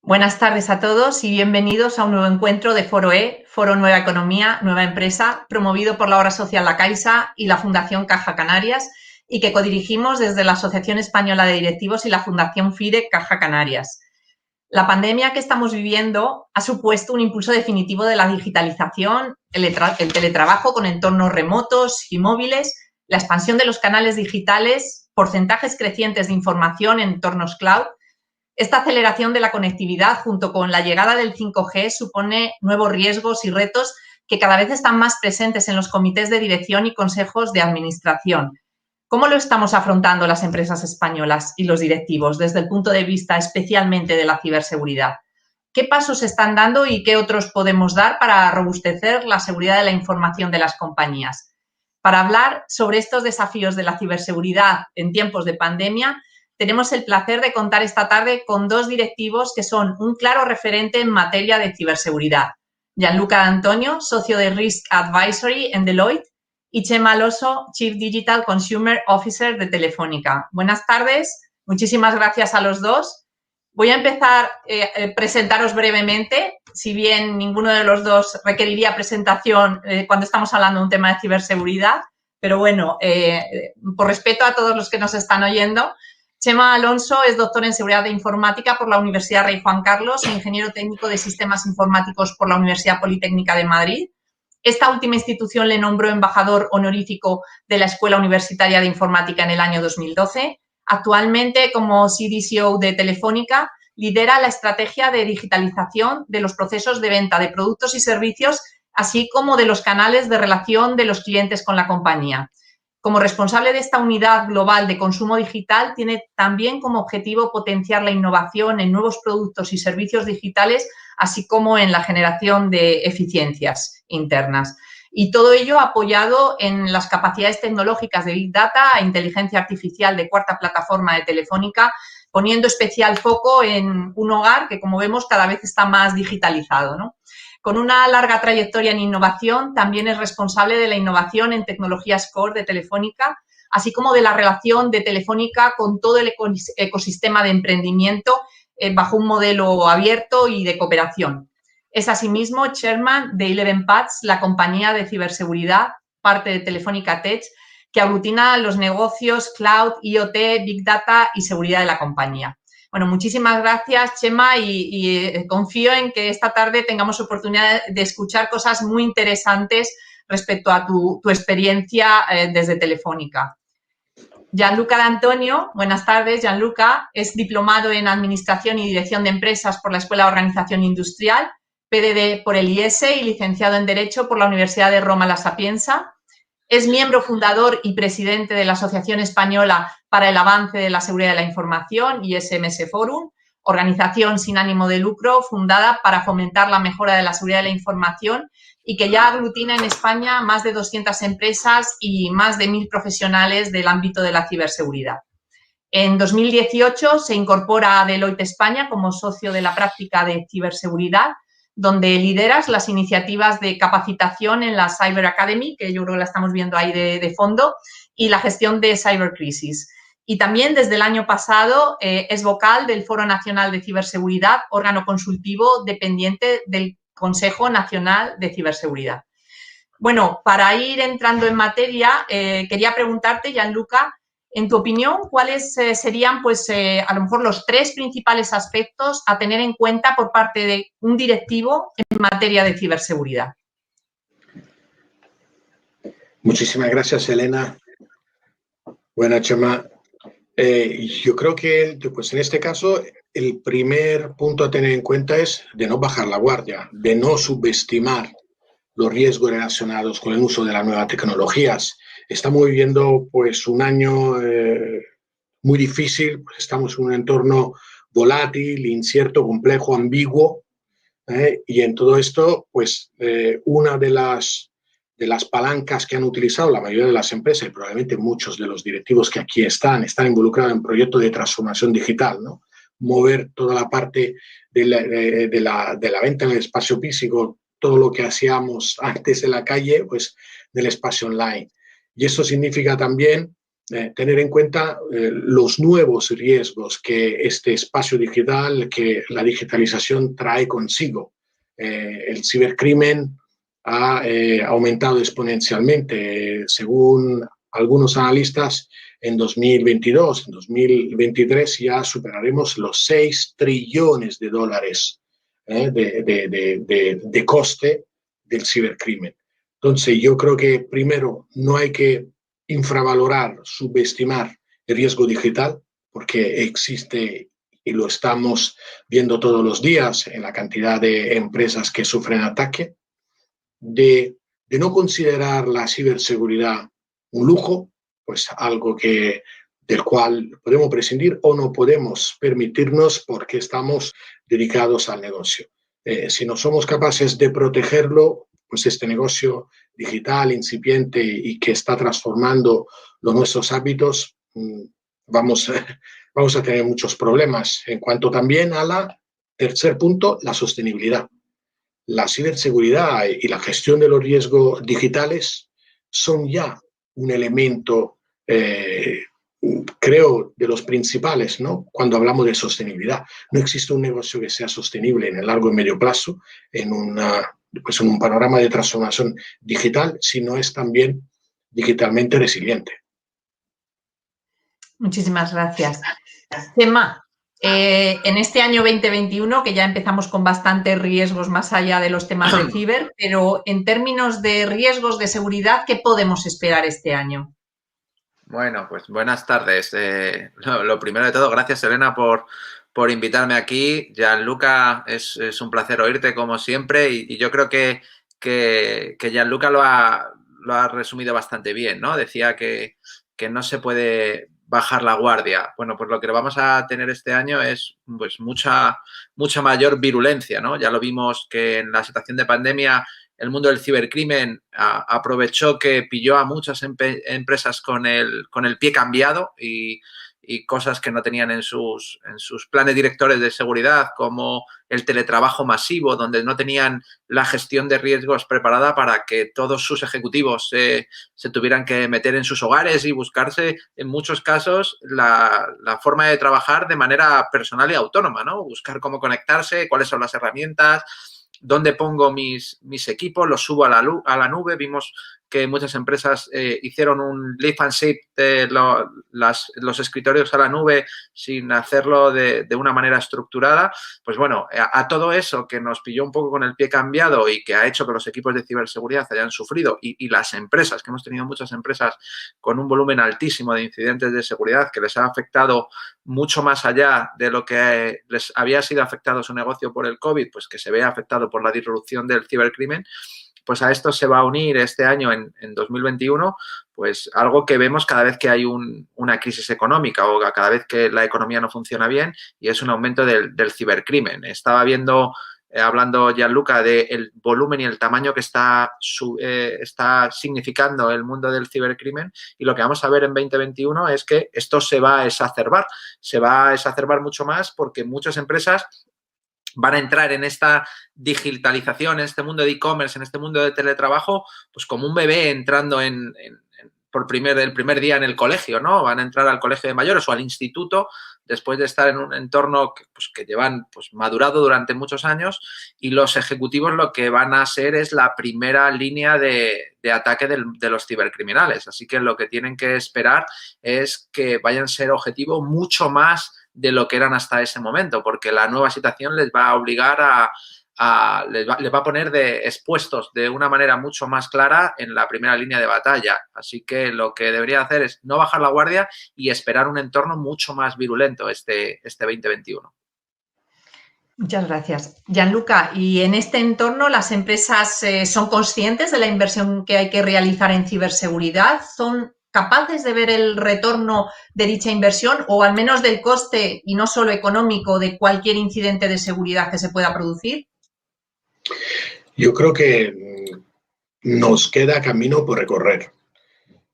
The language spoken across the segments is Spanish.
Buenas tardes a todos y bienvenidos a un nuevo encuentro de Foro E, Foro Nueva Economía, Nueva Empresa, promovido por la Obra Social La Caixa y la Fundación Caja Canarias y que codirigimos desde la Asociación Española de Directivos y la Fundación FIDE Caja Canarias. La pandemia que estamos viviendo ha supuesto un impulso definitivo de la digitalización, el teletrabajo con entornos remotos y móviles, la expansión de los canales digitales, porcentajes crecientes de información en entornos cloud. Esta aceleración de la conectividad junto con la llegada del 5G supone nuevos riesgos y retos que cada vez están más presentes en los comités de dirección y consejos de administración. ¿Cómo lo estamos afrontando las empresas españolas y los directivos desde el punto de vista especialmente de la ciberseguridad? ¿Qué pasos se están dando y qué otros podemos dar para robustecer la seguridad de la información de las compañías? Para hablar sobre estos desafíos de la ciberseguridad en tiempos de pandemia, tenemos el placer de contar esta tarde con dos directivos que son un claro referente en materia de ciberseguridad. Gianluca D'Antonio, socio de Risk Advisory en Deloitte, y Chema Alonso, Chief Digital Consumer Officer de Telefónica. Buenas tardes, muchísimas gracias a los dos. Voy a empezar a presentaros brevemente, si bien ninguno de los dos requeriría presentación cuando estamos hablando de un tema de ciberseguridad, pero bueno, por respeto a todos los que nos están oyendo, Chema Alonso es doctor en Seguridad de Informática por la Universidad Rey Juan Carlos e ingeniero técnico de Sistemas Informáticos por la Universidad Politécnica de Madrid. Esta última institución le nombró embajador honorífico de la Escuela Universitaria de Informática en el año 2012. Actualmente, como CDCO de Telefónica, lidera la estrategia de digitalización de los procesos de venta de productos y servicios, así como de los canales de relación de los clientes con la compañía. Como responsable de esta unidad global de consumo digital, tiene también como objetivo potenciar la innovación en nuevos productos y servicios digitales, así como en la generación de eficiencias internas. Y todo ello apoyado en las capacidades tecnológicas de Big Data e inteligencia artificial de cuarta plataforma de Telefónica, poniendo especial foco en un hogar que, como vemos, cada vez está más digitalizado, ¿no? Con una larga trayectoria en innovación, también es responsable de la innovación en tecnologías core de Telefónica, así como de la relación de Telefónica con todo el ecosistema de emprendimiento bajo un modelo abierto y de cooperación. Es asimismo chairman de Eleven Paths, la compañía de ciberseguridad, parte de Telefónica Tech, que aglutina los negocios cloud, IoT, Big Data y seguridad de la compañía. Bueno, muchísimas gracias, Chema, y confío en que esta tarde tengamos oportunidad de escuchar cosas muy interesantes respecto a tu experiencia desde Telefónica. Gianluca D'Antonio, buenas tardes, Gianluca, es diplomado en Administración y Dirección de Empresas por la Escuela de Organización Industrial, PDD por el IES y licenciado en Derecho por la Universidad de Roma La Sapienza. Es miembro fundador y presidente de la Asociación Española para el Avance de la Seguridad de la Información y SMS Forum, organización sin ánimo de lucro fundada para fomentar la mejora de la seguridad de la información y que ya aglutina en España más de 200 empresas y más de 1.000 profesionales del ámbito de la ciberseguridad. En 2018 se incorpora a Deloitte España como socio de la práctica de ciberseguridad, donde lideras las iniciativas de capacitación en la Cyber Academy, que yo creo que la estamos viendo ahí de fondo, y la gestión de cibercrisis. Y también desde el año pasado es vocal del Foro Nacional de Ciberseguridad, órgano consultivo dependiente del Consejo Nacional de Ciberseguridad. Bueno, para ir entrando en materia, quería preguntarte, Gianluca, en tu opinión, ¿cuáles serían, pues, a lo mejor los tres principales aspectos a tener en cuenta por parte de un directivo en materia de ciberseguridad? Muchísimas gracias, Elena. Bueno, Chema, yo creo que pues en este caso el primer punto a tener en cuenta es de no bajar la guardia, de no subestimar los riesgos relacionados con el uso de las nuevas tecnologías. Estamos viviendo pues un año muy difícil, pues, estamos en un entorno volátil, incierto, complejo, ambiguo, y en todo esto pues una de las palancas que han utilizado la mayoría de las empresas y probablemente muchos de los directivos que aquí están involucrados en proyectos de transformación digital, ¿no? Mover toda la parte de la venta en el espacio físico, todo lo que hacíamos antes en la calle, pues del espacio online. Y eso significa también tener en cuenta los nuevos riesgos que este espacio digital, que la digitalización trae consigo. El cibercrimen ha aumentado exponencialmente. Según algunos analistas, en 2022, en 2023 ya superaremos los 6 trillones de dólares de coste del cibercrimen. Entonces, yo creo que primero no hay que infravalorar, subestimar el riesgo digital, porque existe y lo estamos viendo todos los días en la cantidad de empresas que sufren ataque, de no considerar la ciberseguridad un lujo, pues algo del cual podemos prescindir o no podemos permitirnos porque estamos dedicados al negocio. Si no somos capaces de protegerlo, pues este negocio digital, incipiente y que está transformando los nuestros hábitos, vamos a tener muchos problemas. En cuanto también a la tercer punto, la sostenibilidad. La ciberseguridad y la gestión de los riesgos digitales son ya un elemento, creo, de los principales, ¿no? Cuando hablamos de sostenibilidad. No existe un negocio que sea sostenible en el largo y medio plazo, en un panorama de transformación digital, si no es también digitalmente resiliente. Muchísimas gracias. Gemma, en este año 2021, que ya empezamos con bastantes riesgos más allá de los temas de ciber, pero en términos de riesgos de seguridad, ¿qué podemos esperar este año? Bueno, pues buenas tardes. Lo primero de todo, gracias, Elena, por invitarme aquí. Gianluca, es un placer oírte como siempre y yo creo que Gianluca lo ha resumido bastante bien, ¿no? Decía que no se puede bajar la guardia. Bueno, pues lo que vamos a tener este año es pues mucha mayor virulencia, ¿no? Ya lo vimos que en la situación de pandemia el mundo del cibercrimen aprovechó que pilló a muchas empresas con el pie cambiado y cosas que no tenían en sus planes directores de seguridad, como el teletrabajo masivo, donde no tenían la gestión de riesgos preparada para que todos sus ejecutivos se tuvieran que meter en sus hogares y buscarse, en muchos casos, la forma de trabajar de manera personal y autónoma, ¿no? Buscar cómo conectarse, cuáles son las herramientas, dónde pongo mis equipos, los subo a la nube. Vimos que muchas empresas hicieron un lift and shift de los escritorios a la nube sin hacerlo de una manera estructurada. Pues bueno, a todo eso que nos pilló un poco con el pie cambiado y que ha hecho que los equipos de ciberseguridad hayan sufrido y las empresas, que hemos tenido muchas empresas con un volumen altísimo de incidentes de seguridad que les ha afectado mucho más allá de lo que les había sido afectado su negocio por el COVID, pues que se ve afectado por la disrupción del cibercrimen, pues a esto se va a unir este año, en 2021, pues algo que vemos cada vez que hay una crisis económica o cada vez que la economía no funciona bien, y es un aumento del cibercrimen. Estaba hablando Gianluca del volumen y el tamaño que está significando el mundo del cibercrimen, y lo que vamos a ver en 2021 es que esto se va a exacerbar mucho más porque muchas empresas van a entrar en esta digitalización, en este mundo de e-commerce, en este mundo de teletrabajo, pues como un bebé entrando el primer día en el colegio, ¿no? Van a entrar al colegio de mayores o al instituto después de estar en un entorno que llevan madurado durante muchos años, y los ejecutivos lo que van a ser es la primera línea de ataque de los cibercriminales. Así que lo que tienen que esperar es que vayan a ser objetivo mucho más de lo que eran hasta ese momento, porque la nueva situación les va a obligar les va a poner expuestos de una manera mucho más clara en la primera línea de batalla. Así que lo que debería hacer es no bajar la guardia y esperar un entorno mucho más virulento este 2021. Muchas gracias. Gianluca, ¿y en este entorno las empresas son conscientes de la inversión que hay que realizar en ciberseguridad? ¿Son capaces de ver el retorno de dicha inversión o al menos del coste, y no solo económico, de cualquier incidente de seguridad que se pueda producir? Yo creo que nos queda camino por recorrer.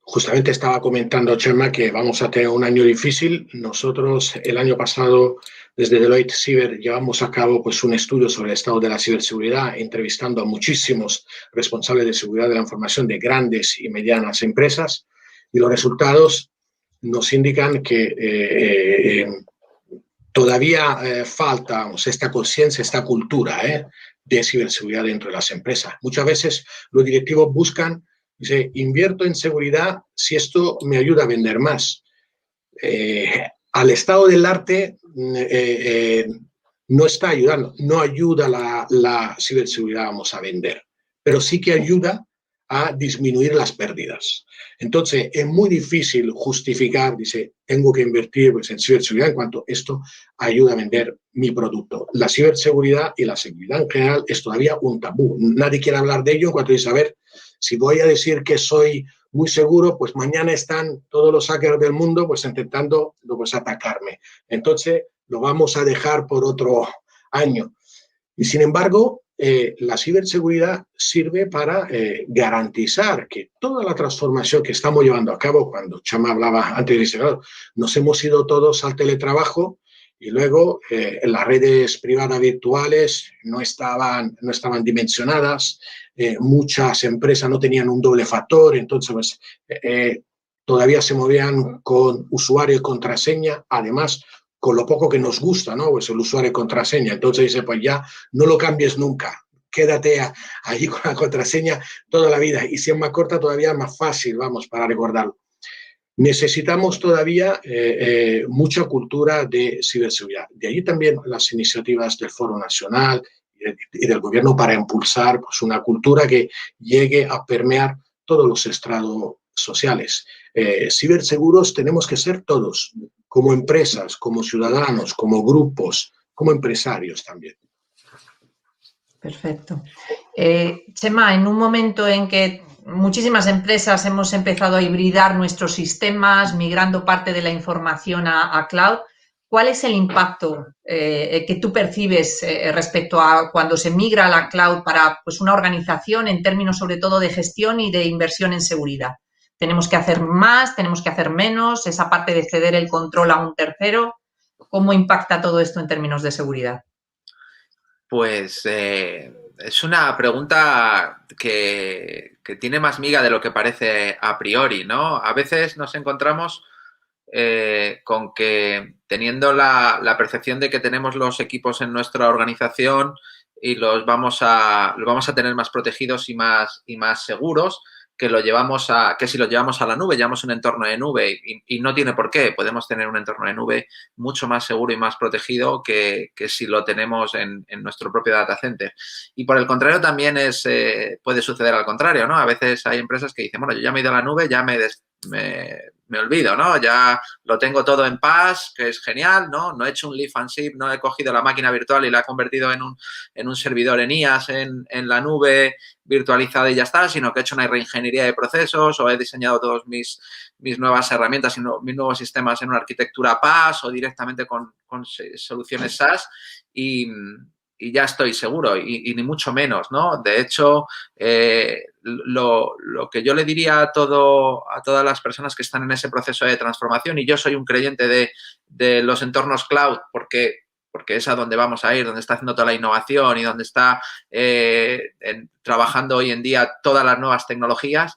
Justamente estaba comentando, Chema, que vamos a tener un año difícil. Nosotros el año pasado, desde Deloitte Cyber, llevamos a cabo un estudio sobre el estado de la ciberseguridad, entrevistando a muchísimos responsables de seguridad de la información de grandes y medianas empresas, y los resultados nos indican que todavía falta esta conciencia, esta cultura de ciberseguridad dentro de las empresas. Muchas veces los directivos buscan, dice, invierto en seguridad si esto me ayuda a vender más. Al estado del arte no está ayudando, no ayuda la ciberseguridad, vamos a vender, pero sí que ayuda a disminuir las pérdidas. Entonces, es muy difícil justificar, dice, tengo que invertir pues, en ciberseguridad en cuanto esto ayuda a vender mi producto. La ciberseguridad y la seguridad en general es todavía un tabú. Nadie quiere hablar de ello en cuanto dice, a ver, si voy a decir que soy muy seguro, pues mañana están todos los hackers del mundo pues intentando pues, atacarme. Entonces, lo vamos a dejar por otro año. Y sin embargo, la ciberseguridad sirve para garantizar que toda la transformación que estamos llevando a cabo, cuando Chema hablaba antes, dice, claro, nos hemos ido todos al teletrabajo y luego las redes privadas virtuales no estaban dimensionadas, muchas empresas no tenían un doble factor, entonces pues, todavía se movían con usuario y contraseña, además con lo poco que nos gusta, ¿no? Pues el usuario y contraseña. Entonces dice, pues ya no lo cambies nunca, quédate ahí con la contraseña toda la vida. Y si es más corta, todavía más fácil, vamos, para recordarlo. Necesitamos todavía mucha cultura de ciberseguridad. De ahí también las iniciativas del Foro Nacional y del Gobierno para impulsar pues, una cultura que llegue a permear todos los estrados sociales. Ciberseguros tenemos que ser todos, como empresas, como ciudadanos, como grupos, como empresarios también. Perfecto. Chema, en un momento en que muchísimas empresas hemos empezado a hibridar nuestros sistemas, migrando parte de la información a cloud, ¿cuál es el impacto que tú percibes respecto a cuando se migra a la cloud para pues, una organización en términos sobre todo de gestión y de inversión en seguridad? ¿Tenemos que hacer más? ¿Tenemos que hacer menos? ¿Esa parte de ceder el control a un tercero? ¿Cómo impacta todo esto en términos de seguridad? Pues es una pregunta que tiene más miga de lo que parece a priori, ¿no? A veces nos encontramos con que teniendo la percepción de que tenemos los equipos en nuestra organización y los vamos a tener más protegidos y más seguros, que si los llevamos a la nube, llevamos un entorno de nube y no tiene por qué. Podemos tener un entorno de nube mucho más seguro y más protegido que si lo tenemos en nuestro propio data center. Y por el contrario también puede suceder al contrario, ¿no? A veces hay empresas que dicen, bueno, yo ya me he ido a la nube, ya me olvido, ¿no? Ya lo tengo todo en paz, que es genial, ¿no? No he hecho un lift and shift, no he cogido la máquina virtual y la he convertido en un servidor en IaaS, en la nube virtualizada y ya está, sino que he hecho una reingeniería de procesos o he diseñado todos mis nuevas herramientas y mis nuevos sistemas en una arquitectura PaaS o directamente con soluciones SaaS y ya estoy seguro y ni mucho menos, ¿no? De hecho, lo que yo le diría a todas las personas que están en ese proceso de transformación, y yo soy un creyente de los entornos cloud porque es a donde vamos a ir, donde está haciendo toda la innovación y donde está trabajando hoy en día todas las nuevas tecnologías,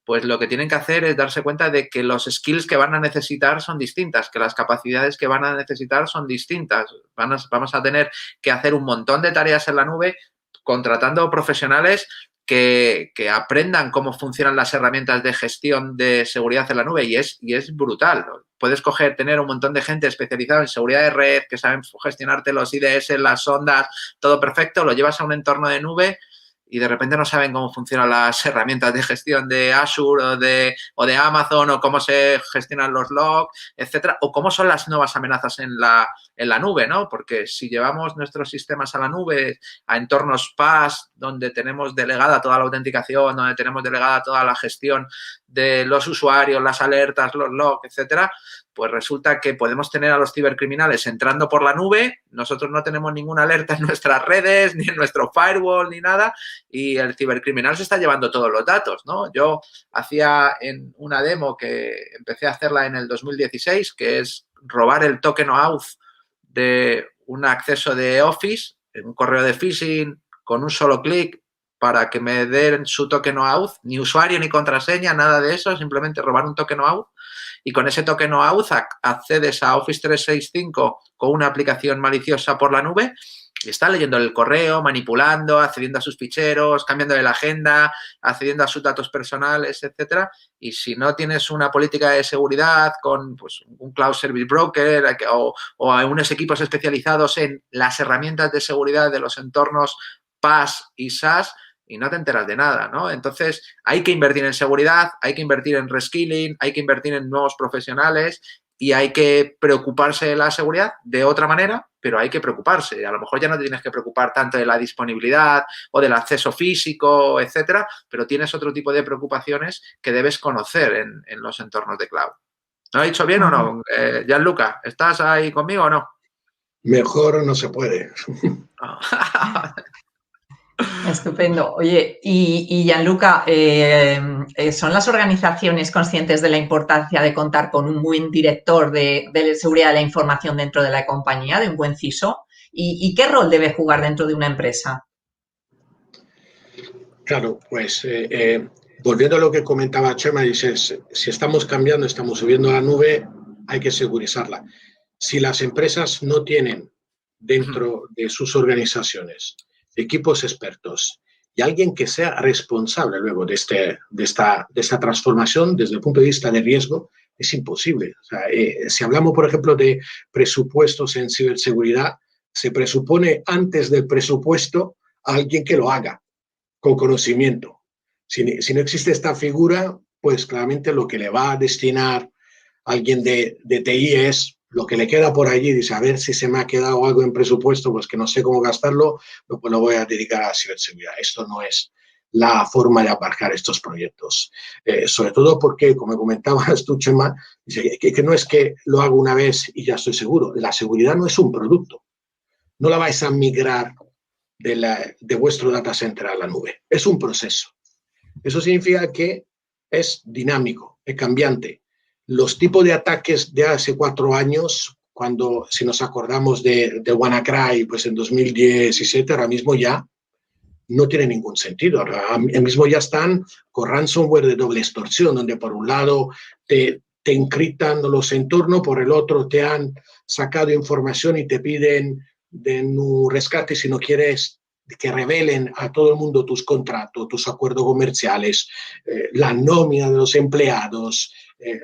pues lo que tienen que hacer es darse cuenta de que los skills que van a necesitar son distintas, que las capacidades que van a necesitar son distintas. Vamos a tener que hacer un montón de tareas en la nube contratando profesionales que aprendan cómo funcionan las herramientas de gestión de seguridad en la nube y es brutal. Puedes tener un montón de gente especializada en seguridad de red, que saben gestionarte los IDS, las sondas, todo perfecto, lo llevas a un entorno de nube y de repente no saben cómo funcionan las herramientas de gestión de Azure o de Amazon o cómo se gestionan los logs, etcétera, o cómo son las nuevas amenazas en la nube, ¿no? Porque si llevamos nuestros sistemas a la nube, a entornos PaaS, donde tenemos delegada toda la autenticación, donde tenemos delegada toda la gestión de los usuarios, las alertas, los logs, etcétera, pues resulta que podemos tener a los cibercriminales entrando por la nube, nosotros no tenemos ninguna alerta en nuestras redes, ni en nuestro firewall, ni nada, y el cibercriminal se está llevando todos los datos, ¿no? Yo hacía en una demo que empecé a hacerla en el 2016, que es robar el token OAuth de un acceso de Office, un correo de phishing, con un solo clic, para que me den su token OAuth, ni usuario ni contraseña, nada de eso, simplemente robar un token OAuth. Y con ese token OAuth accedes a Office 365 con una aplicación maliciosa por la nube y está leyendo el correo, manipulando, accediendo a sus ficheros, cambiando la agenda, accediendo a sus datos personales, etcétera. Y si no tienes una política de seguridad con pues, un Cloud Service Broker o a unos equipos especializados en las herramientas de seguridad de los entornos PaaS y SaaS, y no te enteras de nada, ¿no? Entonces, hay que invertir en seguridad, hay que invertir en reskilling, hay que invertir en nuevos profesionales y hay que preocuparse de la seguridad de otra manera, pero hay que preocuparse. A lo mejor ya no te tienes que preocupar tanto de la disponibilidad o del acceso físico, etcétera, pero tienes otro tipo de preocupaciones que debes conocer en los entornos de cloud. ¿Lo he dicho bien o no? Gianluca, ¿estás ahí conmigo o no? Mejor no se puede. Estupendo. Oye, y Gianluca, ¿son las organizaciones conscientes de la importancia de contar con un buen director de seguridad de la información dentro de la compañía, de un buen CISO? ¿Y qué rol debe jugar dentro de una empresa? Claro, pues volviendo a lo que comentaba Chema, dices, si estamos cambiando, estamos subiendo a la nube, hay que segurizarla. Si las empresas no tienen dentro de sus organizaciones equipos expertos y alguien que sea responsable luego de esta transformación desde el punto de vista de riesgo, es imposible. O sea, si hablamos, por ejemplo, de presupuestos en ciberseguridad, se presupone antes del presupuesto a alguien que lo haga con conocimiento. Si no existe esta figura, pues claramente lo que le va a destinar alguien de TI es lo que le queda por allí, dice, a ver si se me ha quedado algo en presupuesto, pues que no sé cómo gastarlo, pues lo voy a dedicar a ciberseguridad. Esto no es la forma de aparcar estos proyectos. Sobre todo porque, como comentabas tú, Chema, que no es que lo hago una vez y ya estoy seguro. La seguridad no es un producto. No la vais a migrar de vuestro data center a la nube. Es un proceso. Eso significa que es dinámico, es cambiante. Los tipos de ataques de hace 4 años, cuando, si nos acordamos de WannaCry, pues en 2017, ahora mismo ya no tiene ningún sentido. Ahora mismo ya están con ransomware de doble extorsión, donde por un lado te encriptan los entornos, por el otro te han sacado información y te piden de un rescate si no quieres que revelen a todo el mundo tus contratos, tus acuerdos comerciales, la nómina de los empleados,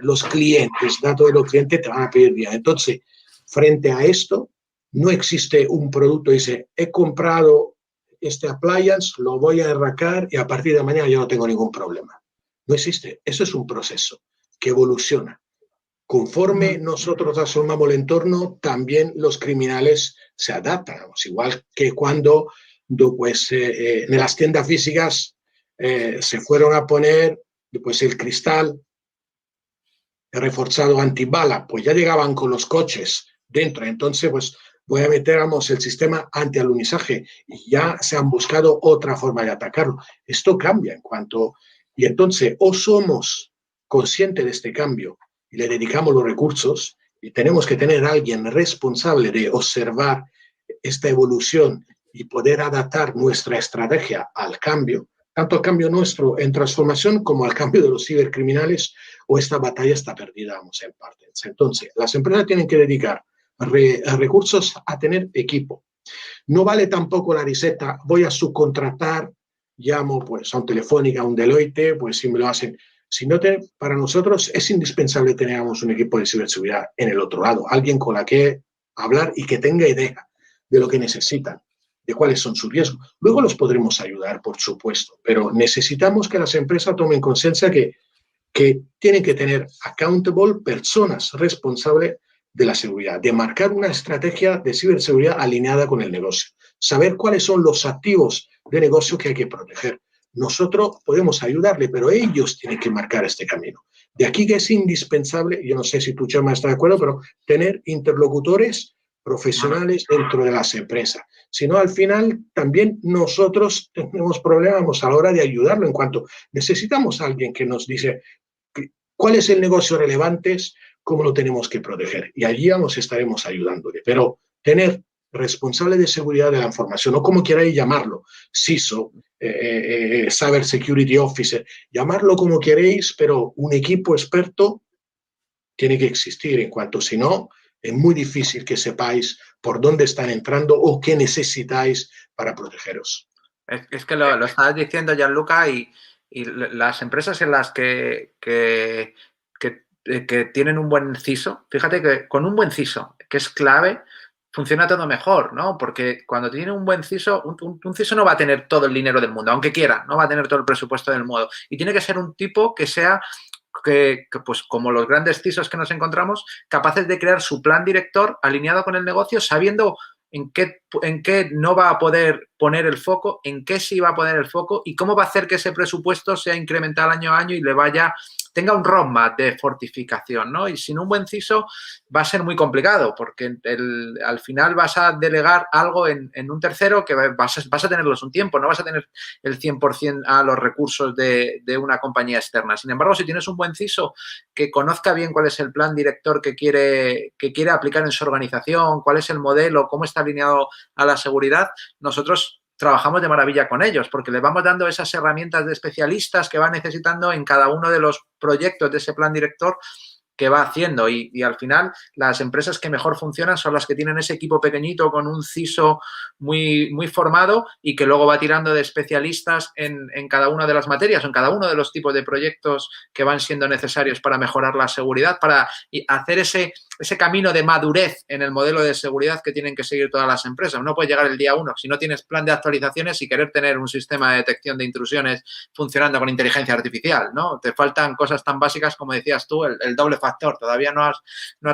los clientes, datos de los clientes te van a pedir dinero. Entonces, frente a esto, no existe un producto que dice, he comprado este appliance, lo voy a erradicar y a partir de mañana ya no tengo ningún problema. No existe. Eso es un proceso que evoluciona. Conforme nosotros transformamos el entorno, también los criminales se adaptan. Igual que cuando pues, en las tiendas físicas se fueron a poner pues, el cristal reforzado antibala, pues ya llegaban con los coches dentro. Entonces, pues voy a meter el sistema antialunizaje y ya se han buscado otra forma de atacarlo. Esto cambia en cuanto... Y entonces, o somos conscientes de este cambio y le dedicamos los recursos, y tenemos que tener a alguien responsable de observar esta evolución y poder adaptar nuestra estrategia al cambio, tanto al cambio nuestro en transformación como al cambio de los cibercriminales, o esta batalla está perdida, vamos, en parte. Entonces, las empresas tienen que dedicar recursos a tener equipo. No vale tampoco la receta, voy a subcontratar, llamo pues a un Telefónica, a un Deloitte, pues si me lo hacen. Para nosotros es indispensable tener un equipo de ciberseguridad en el otro lado, alguien con la que hablar y que tenga idea de lo que necesitan, de cuáles son sus riesgos. Luego los podremos ayudar, por supuesto, pero necesitamos que las empresas tomen conciencia que tienen que tener accountable, personas responsables de la seguridad, de marcar una estrategia de ciberseguridad alineada con el negocio, saber cuáles son los activos de negocio que hay que proteger. Nosotros podemos ayudarle, pero ellos tienen que marcar este camino. De aquí que es indispensable, yo no sé si tú, Chema, estás de acuerdo, pero tener interlocutores profesionales dentro de las empresas. Si no, al final también nosotros tenemos problemas a la hora de ayudarlo en cuanto necesitamos a alguien que nos dice cuál es el negocio relevante, cómo lo tenemos que proteger. Y allí nos estaremos ayudándole. Pero tener responsable de seguridad de la información, o como queráis llamarlo, CISO, Cyber Security Officer, llamarlo como queréis, pero un equipo experto tiene que existir, en cuanto si no, es muy difícil que sepáis por dónde están entrando o qué necesitáis para protegeros. Es que lo estabas diciendo, Gianluca, y las empresas en las que tienen un buen CISO, fíjate que con un buen CISO, que es clave, funciona todo mejor, ¿no? Porque cuando tiene un buen CISO, un CISO no va a tener todo el dinero del mundo, aunque quiera, no va a tener todo el presupuesto del mundo. Y tiene que ser un tipo que sea, pues como los grandes CISOs que nos encontramos, capaces de crear su plan director alineado con el negocio, sabiendo en qué no va a poder poner el foco, en qué sí va a poner el foco y cómo va a hacer que ese presupuesto sea incremental año a año y tenga un roadmap de fortificación, ¿no? Y sin un buen CISO va a ser muy complicado porque al final vas a delegar algo en un tercero que vas a tenerlos un tiempo, no vas a tener el 100% a los recursos de una compañía externa. Sin embargo, si tienes un buen CISO que conozca bien cuál es el plan director que quiere aplicar en su organización, cuál es el modelo, cómo está alineado a la seguridad, nosotros trabajamos de maravilla con ellos porque les vamos dando esas herramientas de especialistas que van necesitando en cada uno de los proyectos de ese plan director que va haciendo y al final las empresas que mejor funcionan son las que tienen ese equipo pequeñito con un CISO muy, muy formado y que luego va tirando de especialistas en cada una de las materias, en cada uno de los tipos de proyectos que van siendo necesarios para mejorar la seguridad, para hacer ese camino de madurez en el modelo de seguridad que tienen que seguir todas las empresas. No puedes llegar el día 1 si no tienes plan de actualizaciones y querer tener un sistema de detección de intrusiones funcionando con inteligencia artificial, ¿no? Te faltan cosas tan básicas como decías tú, el doble factor. Todavía no has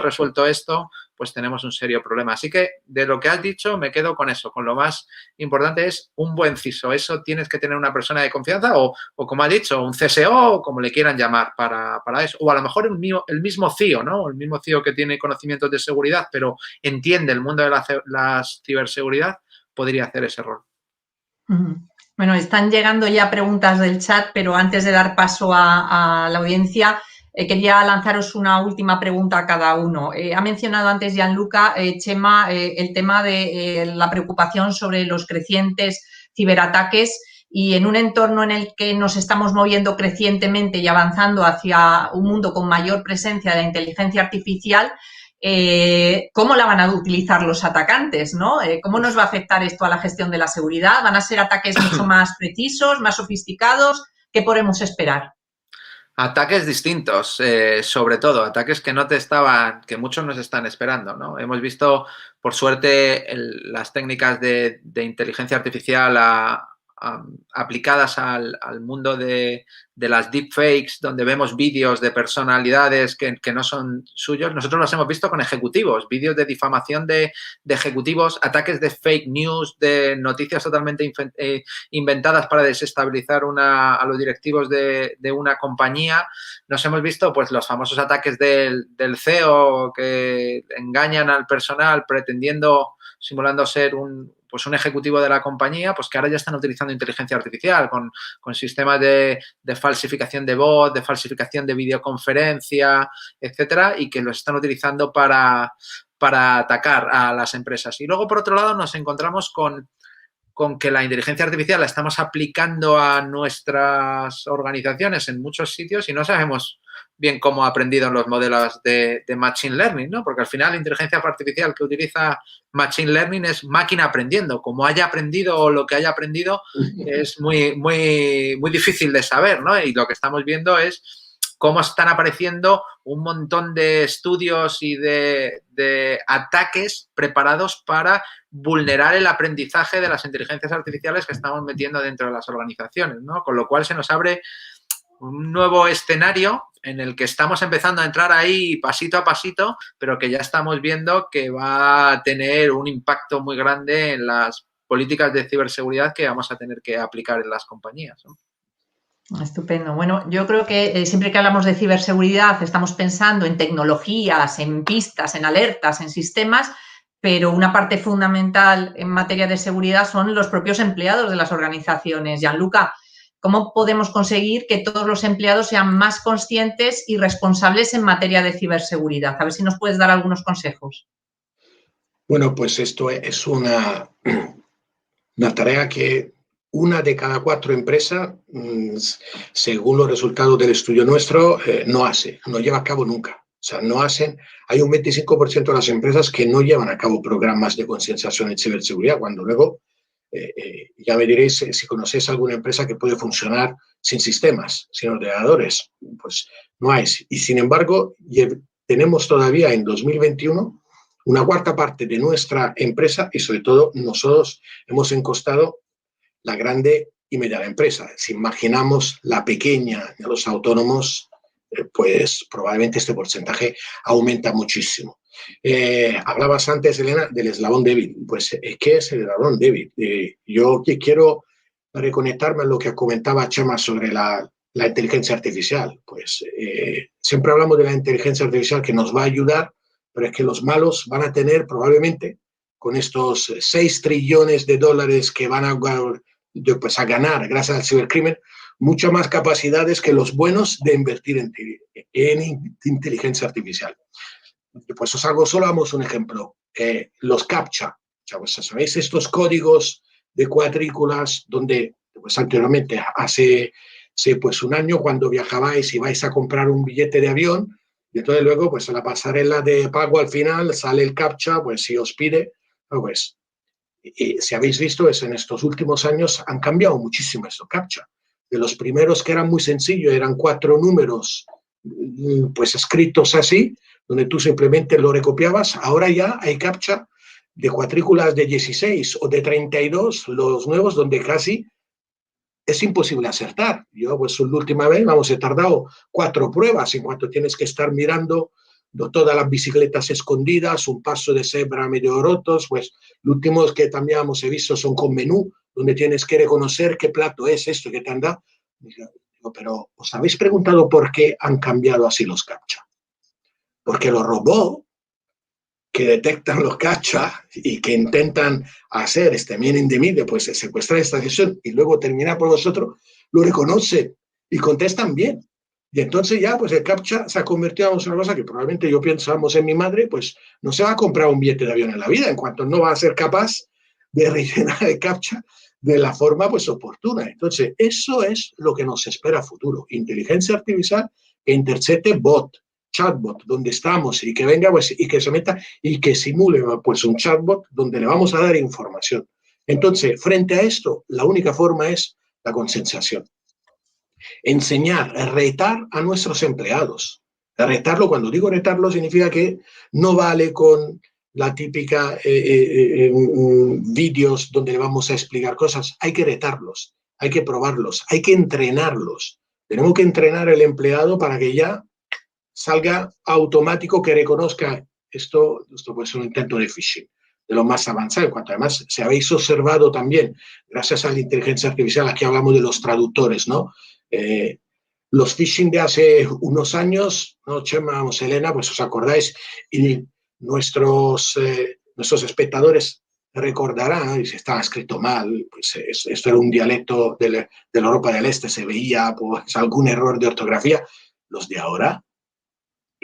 resuelto esto, pues tenemos un serio problema. Así que de lo que has dicho me quedo con eso, con lo más importante es un buen CISO. Eso tienes que tener una persona de confianza o como ha dicho, un CSO o como le quieran llamar para eso. O a lo mejor el mismo CIO, ¿no? El mismo CIO que tiene conocimientos de seguridad, pero entiende el mundo de la ciberseguridad, podría hacer ese rol. Bueno, están llegando ya preguntas del chat, pero antes de dar paso a la audiencia, quería lanzaros una última pregunta a cada uno. Ha mencionado antes Gianluca, Chema, el tema de la preocupación sobre los crecientes ciberataques y en un entorno en el que nos estamos moviendo crecientemente y avanzando hacia un mundo con mayor presencia de la inteligencia artificial, ¿cómo la van a utilizar los atacantes, ¿no? ¿Cómo nos va a afectar esto a la gestión de la seguridad? ¿Van a ser ataques mucho más precisos, más sofisticados? ¿Qué podemos esperar? Ataques distintos, sobre todo, ataques que que muchos nos están esperando, ¿no? Hemos visto, por suerte, las técnicas de inteligencia artificial aplicadas al mundo de las deepfakes, donde vemos vídeos de personalidades que no son suyos. Nosotros los hemos visto con ejecutivos, vídeos de difamación de ejecutivos, ataques de fake news, de noticias totalmente inventadas para desestabilizar a los directivos de una compañía. Nos hemos visto pues los famosos ataques del CEO que engañan al personal simulando ser un ejecutivo de la compañía, pues que ahora ya están utilizando inteligencia artificial con sistemas de falsificación de voz, de falsificación de videoconferencia, etcétera, y que los están utilizando para atacar a las empresas. Y luego, por otro lado, nos encontramos con que la inteligencia artificial la estamos aplicando a nuestras organizaciones en muchos sitios y no sabemos bien cómo ha aprendido en los modelos de Machine Learning, ¿no? Porque al final la inteligencia artificial que utiliza Machine Learning es máquina aprendiendo. Como haya aprendido o lo que haya aprendido es muy, muy, muy difícil de saber, ¿no? Y lo que estamos viendo es cómo están apareciendo un montón de estudios y de ataques preparados para vulnerar el aprendizaje de las inteligencias artificiales que estamos metiendo dentro de las organizaciones, ¿no? Con lo cual se nos abre un nuevo escenario en el que estamos empezando a entrar ahí pasito a pasito, pero que ya estamos viendo que va a tener un impacto muy grande en las políticas de ciberseguridad que vamos a tener que aplicar en las compañías, ¿no? Estupendo. Bueno, yo creo que siempre que hablamos de ciberseguridad estamos pensando en tecnologías, en pistas, en alertas, en sistemas, pero una parte fundamental en materia de seguridad son los propios empleados de las organizaciones. Gianluca, ¿cómo podemos conseguir que todos los empleados sean más conscientes y responsables en materia de ciberseguridad? A ver si nos puedes dar algunos consejos. Bueno, pues esto es una tarea que una de cada 4 empresas, según los resultados del estudio nuestro, no lleva a cabo nunca. O sea, no hacen, hay un 25% de las empresas que no llevan a cabo programas de concienciación en ciberseguridad, cuando luego ya me diréis si conocéis alguna empresa que puede funcionar sin sistemas, sin ordenadores. Pues no hay. Y sin embargo, tenemos todavía en 2021 una cuarta parte de nuestra empresa y sobre todo nosotros hemos encostado la grande y mediana empresa. Si imaginamos la pequeña de los autónomos, pues probablemente este porcentaje aumenta muchísimo. Hablabas antes, Elena, del eslabón débil. Pues, ¿qué es el eslabón débil? Yo quiero reconectarme a lo que comentaba Chema sobre la inteligencia artificial. Pues siempre hablamos de la inteligencia artificial que nos va a ayudar, pero es que los malos van a tener probablemente, con estos 6 trillones de dólares que van a ganar gracias al cibercrimen, muchas más capacidades que los buenos de invertir en inteligencia artificial. Pues os hago solo un ejemplo. Los CAPTCHA. Pues, ¿sabéis estos códigos de cuadrículas donde pues, anteriormente, hace pues, un año, cuando viajabais y vais a comprar un billete de avión, y entonces luego pues, en la pasarela de pago al final sale el CAPTCHA, pues si os pide, pues si habéis visto, en estos últimos años han cambiado muchísimo estos CAPTCHA. De los primeros que eran muy sencillos, eran 4 números pues escritos así, donde tú simplemente lo recopiabas. Ahora ya hay CAPTCHA de cuadrículas de 16 o de 32, los nuevos, donde casi es imposible acertar. Yo, pues la última vez, he tardado 4 pruebas en cuanto tienes que estar mirando todas las bicicletas escondidas, un paso de cebra medio rotos, pues los últimos que también he visto son con menú, donde tienes que reconocer qué plato es esto que te han dado. Digo, pero ¿os habéis preguntado por qué han cambiado así los CAPTCHA? Porque los robots que detectan los CAPTCHA y que intentan hacer este meaning the middle, pues secuestrar esta sesión y luego terminar por vosotros, lo reconocen y contestan bien. Y entonces ya, pues el CAPTCHA se ha convertido en una cosa que probablemente yo pensamos en mi madre, pues no se va a comprar un billete de avión en la vida, en cuanto no va a ser capaz de rellenar el CAPTCHA de la forma pues oportuna. Entonces, eso es lo que nos espera a futuro. Inteligencia artificial que intercepte chatbot, donde estamos y que venga pues, y que se meta y que simule pues un chatbot donde le vamos a dar información. Entonces, frente a esto, la única forma es la concienciación. Enseñar, retar a nuestros empleados. Retarlo, cuando digo retarlo, significa que no vale con la típica vídeos donde le vamos a explicar cosas. Hay que retarlos, hay que probarlos, hay que entrenarlos. Tenemos que entrenar al empleado para que ya salga automático, que reconozca esto puede ser un intento de phishing, de lo más avanzado. En cuanto además, si habéis observado también, gracias a la inteligencia artificial, aquí hablamos de los traductores, ¿no? Los phishing de hace unos años, ¿no, Chema o Elena? Pues os acordáis, y nuestros espectadores recordarán, y si estaba escrito mal, pues esto era un dialecto de la Europa del Este, se veía pues algún error de ortografía. Los de ahora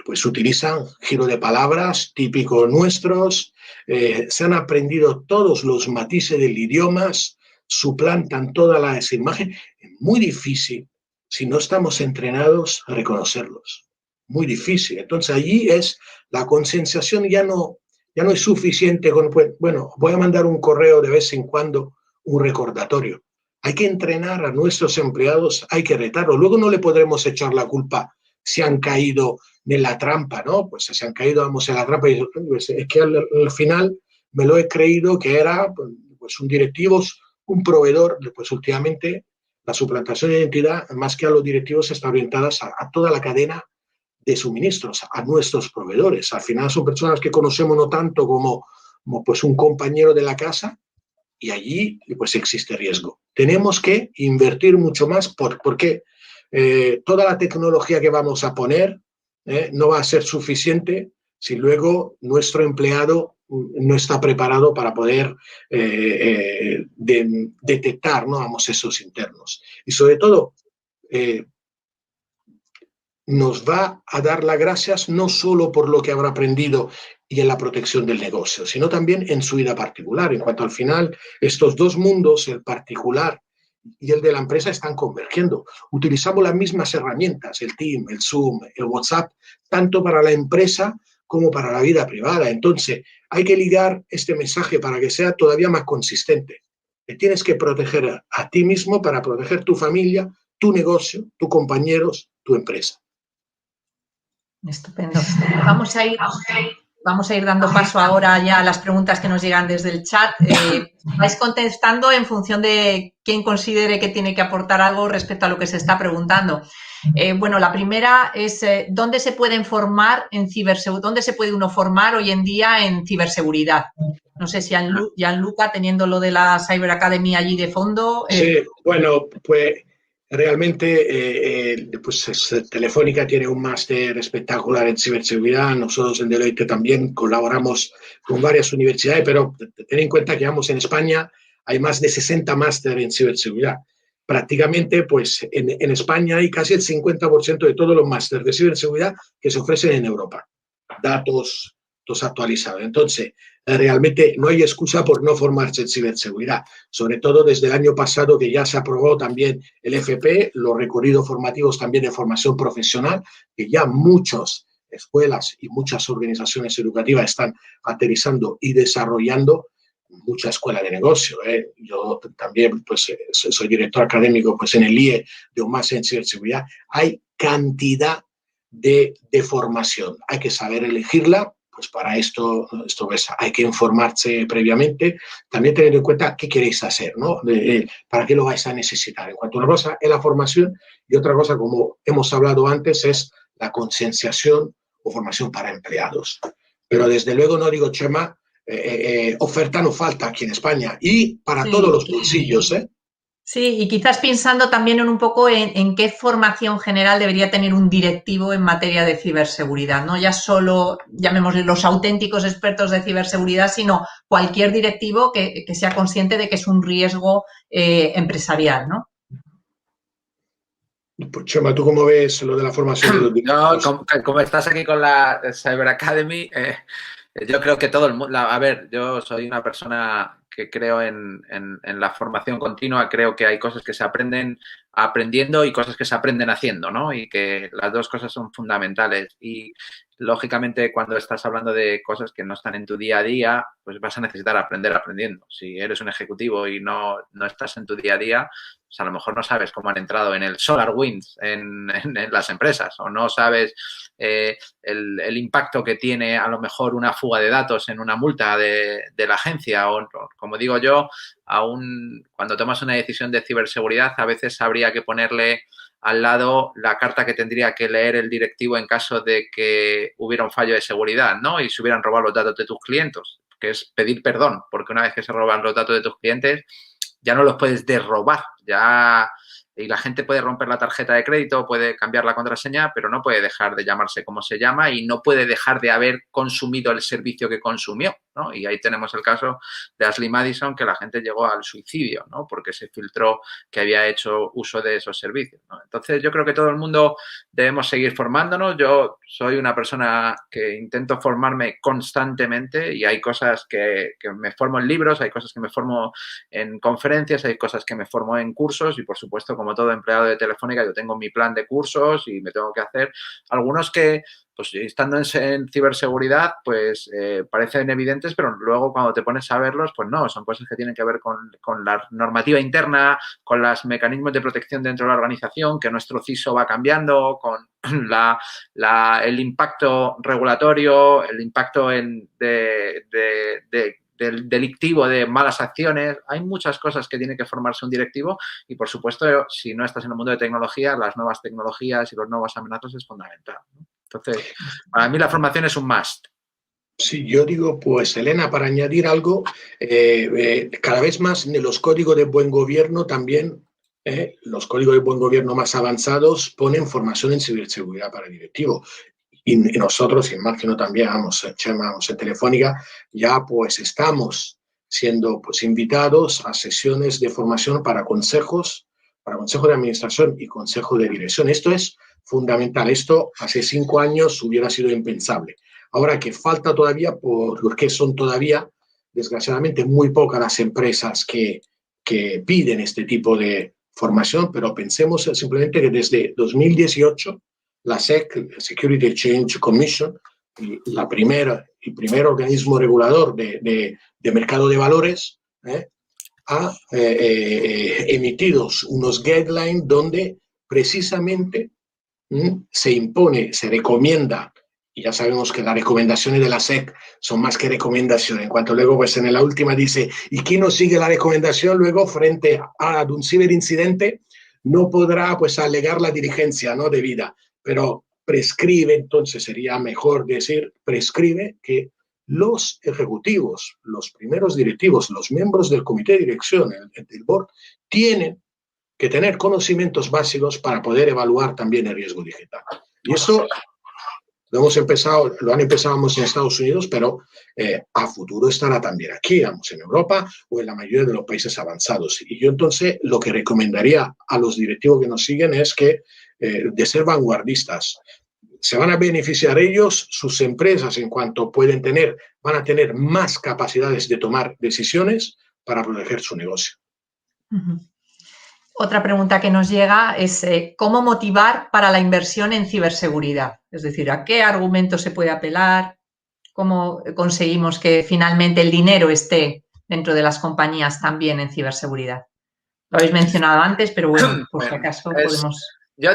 pues utilizan giro de palabras típicos nuestros, se han aprendido todos los matices del idioma, suplantan todas las imágenes. Es muy difícil, si no estamos entrenados, a reconocerlos. Muy difícil. Entonces allí es la concienciación, ya no es suficiente con, bueno, voy a mandar un correo de vez en cuando, un recordatorio. Hay que entrenar a nuestros empleados, hay que retarlos. Luego no le podremos echar la culpa si han caído en la trampa, ¿no? Pues se han caído, vamos, en la trampa y pues, es que al final me lo he creído que era pues un directivo, un proveedor. Pues últimamente la suplantación de identidad, más que a los directivos, está orientada a toda la cadena de suministros, a nuestros proveedores. Al final son personas que conocemos no tanto como pues un compañero de la casa, y allí pues existe riesgo. Tenemos que invertir mucho más porque toda la tecnología que vamos a poner no va a ser suficiente si luego nuestro empleado no está preparado para poder detectar, ¿no? Vamos, esos internos. Y sobre todo, nos va a dar las gracias no solo por lo que habrá aprendido y en la protección del negocio, sino también en su vida particular. En cuanto al final, estos dos mundos, el particular y el de la empresa están convergiendo. Utilizamos las mismas herramientas, el Teams, el Zoom, el WhatsApp, tanto para la empresa como para la vida privada. Entonces, hay que ligar este mensaje para que sea todavía más consistente. Te tienes que proteger a ti mismo para proteger tu familia, tu negocio, tus compañeros, tu empresa. Estupendo. Vamos a ir dando paso ahora ya a las preguntas que nos llegan desde el chat. Vais contestando en función de quién considere que tiene que aportar algo respecto a lo que se está preguntando. Bueno, la primera es ¿dónde se pueden formar en ciberseguridad? ¿Dónde se puede uno formar hoy en día en ciberseguridad? No sé si Gianluca, teniendo lo de la Cyber Academy allí de fondo. Sí, bueno, pues realmente pues Telefónica tiene un máster espectacular en ciberseguridad. Nosotros en Deloitte también colaboramos con varias universidades, pero ten en cuenta que vamos en España hay más de 60 másteres en ciberseguridad. Prácticamente, pues en España hay casi el 50% de todos los másteres de ciberseguridad que se ofrecen en Europa. Datos actualizados. Entonces, realmente no hay excusa por no formarse en ciberseguridad, sobre todo desde el año pasado que ya se aprobó también el FP, los recorridos formativos también de formación profesional, que ya muchas escuelas y muchas organizaciones educativas están aterrizando y desarrollando. Mucha escuela de negocio. Yo también pues, soy director académico pues, en el IE de un máster en ciberseguridad. Hay cantidad de formación. Hay que saber elegirla. Pues para esto pues, hay que informarse previamente, también teniendo en cuenta qué queréis hacer, ¿no? Para qué lo vais a necesitar. En cuanto a una cosa es la formación y otra cosa, como hemos hablado antes, es la concienciación o formación para empleados. Pero desde luego no digo, Chema, oferta no falta aquí en España y para todos los bolsillos, ¿eh? Sí, y quizás pensando también en un poco en qué formación general debería tener un directivo en materia de ciberseguridad, no ya solo, llamémosle, los auténticos expertos de ciberseguridad, sino cualquier directivo que sea consciente de que es un riesgo empresarial, ¿no? Pues Chema, ¿tú cómo ves lo de la formación de los directivos? No, como estás aquí con la Cyber Academy, yo creo que todo el mundo, a ver, yo soy una persona que creo en la formación continua, creo que hay cosas que se aprenden aprendiendo y cosas que se aprenden haciendo, ¿no? Y que las dos cosas son fundamentales. Y lógicamente cuando estás hablando de cosas que no están en tu día a día, pues vas a necesitar aprender aprendiendo. Si eres un ejecutivo y no estás en tu día a día, pues a lo mejor no sabes cómo han entrado en el SolarWinds en las empresas o no sabes el impacto que tiene a lo mejor una fuga de datos en una multa de la agencia o, como digo yo, aún cuando tomas una decisión de ciberseguridad a veces habría que ponerle al lado la carta que tendría que leer el directivo en caso de que hubiera un fallo de seguridad, ¿no? Y se hubieran robado los datos de tus clientes, que es pedir perdón, porque una vez que se roban los datos de tus clientes ya no los puedes derrobar, ya... Y la gente puede romper la tarjeta de crédito, puede cambiar la contraseña, pero no puede dejar de llamarse como se llama y no puede dejar de haber consumido el servicio que consumió, ¿no? Y ahí tenemos el caso de Ashley Madison, que la gente llegó al suicidio, ¿no? Porque se filtró que había hecho uso de esos servicios, ¿no? Entonces, yo creo que todo el mundo debemos seguir formándonos. Yo soy una persona que intento formarme constantemente y hay cosas que me formo en libros, hay cosas que me formo en conferencias, hay cosas que me formo en cursos y, por supuesto, como todo empleado de Telefónica, yo tengo mi plan de cursos y me tengo que hacer algunos que, pues estando en ciberseguridad, pues parecen evidentes, pero luego cuando te pones a verlos, pues no, son cosas que tienen que ver con la normativa interna, con los mecanismos de protección dentro de la organización, que nuestro CISO va cambiando, con el impacto regulatorio, el impacto del delictivo de malas acciones. Hay muchas cosas que tiene que formarse un directivo y, por supuesto, si no estás en el mundo de tecnología, las nuevas tecnologías y los nuevos amenazas es fundamental, ¿no? Entonces, para mí la formación es un must. Sí, yo digo, pues, Elena, para añadir algo, cada vez más en los códigos de buen gobierno también, los códigos de buen gobierno más avanzados ponen formación en ciberseguridad para directivos. Y nosotros, imagino también, Chema, en Telefónica, ya pues estamos siendo pues invitados a sesiones de formación para consejos de administración y consejo de dirección. Esto es fundamental. Esto hace 5 años hubiera sido impensable. Ahora que falta todavía, porque son todavía, desgraciadamente, muy pocas las empresas que que piden este tipo de formación, pero pensemos simplemente que desde 2018 la SEC, Security Exchange Commission, el primer organismo regulador de mercado de valores, ha emitido unos guidelines donde precisamente se impone, se recomienda, y ya sabemos que las recomendaciones de la SEC son más que recomendaciones, en cuanto luego pues en la última dice, ¿y quién no sigue la recomendación? Luego frente a un ciberincidente no podrá pues alegar la diligencia no debida, pero prescribe, entonces sería mejor decir, prescribe que los ejecutivos, los primeros directivos, los miembros del comité de dirección, del board, tienen que tener conocimientos básicos para poder evaluar también el riesgo digital. Y eso lo han empezado en Estados Unidos, pero a futuro estará también aquí, vamos, en Europa o en la mayoría de los países avanzados. Y yo entonces lo que recomendaría a los directivos que nos siguen es que de ser vanguardistas. Se van a beneficiar ellos, sus empresas en cuanto van a tener más capacidades de tomar decisiones para proteger su negocio. Uh-huh. Otra pregunta que nos llega es ¿cómo motivar para la inversión en ciberseguridad? Es decir, ¿a qué argumentos se puede apelar? ¿Cómo conseguimos que finalmente el dinero esté dentro de las compañías también en ciberseguridad? Lo habéis mencionado antes, pero bueno, por si acaso podemos... Yo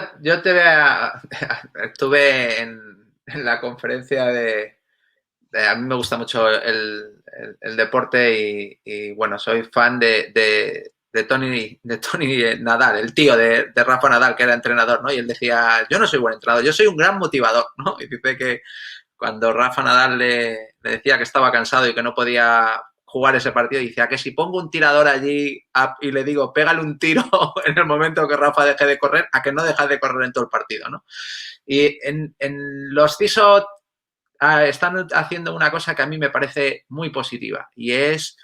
estuve en la conferencia a mí me gusta mucho el deporte y bueno, soy fan de Tony Nadal, el tío de Rafa Nadal, que era entrenador, ¿no? Y él decía, yo no soy buen entrenador, yo soy un gran motivador, ¿no? Y dice que cuando Rafa Nadal le decía que estaba cansado y que no podía jugar ese partido, decía que si pongo un tirador allí y le digo, pégale un tiro en el momento que Rafa deje de correr, a que no deja de correr en todo el partido, ¿no? Y en los CISO están haciendo una cosa que a mí me parece muy positiva y es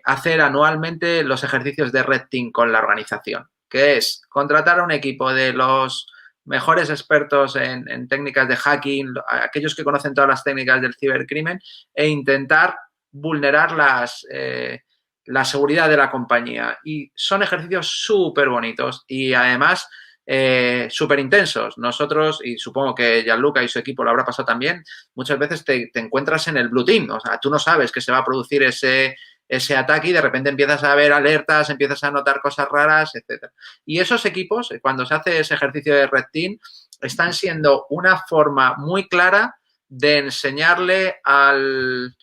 hacer anualmente los ejercicios de Red Team con la organización, que es contratar a un equipo de los mejores expertos en técnicas de hacking, aquellos que conocen todas las técnicas del cibercrimen e intentar vulnerar la seguridad de la compañía. Y son ejercicios súper bonitos y además súper intensos. Nosotros, y supongo que Gianluca y su equipo lo habrá pasado también, muchas veces te encuentras en el blue team. O sea, tú no sabes que se va a producir ese ataque y de repente empiezas a ver alertas, empiezas a notar cosas raras, etc. Y esos equipos, cuando se hace ese ejercicio de Red Team, están siendo una forma muy clara de enseñarle al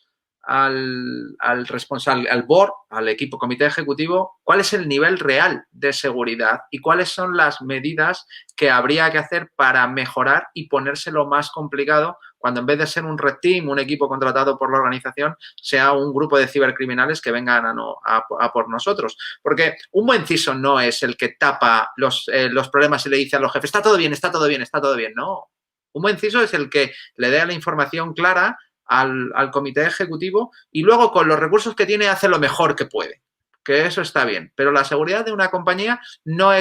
responsable, al board, al equipo comité ejecutivo, cuál es el nivel real de seguridad y cuáles son las medidas que habría que hacer para mejorar y ponérselo más complicado cuando en vez de ser un red team, un equipo contratado por la organización, sea un grupo de cibercriminales que vengan a por nosotros. Porque un buen CISO no es el que tapa los problemas y le dice a los jefes, está todo bien, está todo bien, está todo bien. No. Un buen CISO es el que le dé la información clara al comité ejecutivo y luego con los recursos que tiene hace lo mejor que puede, que eso está bien, pero la seguridad de una compañía no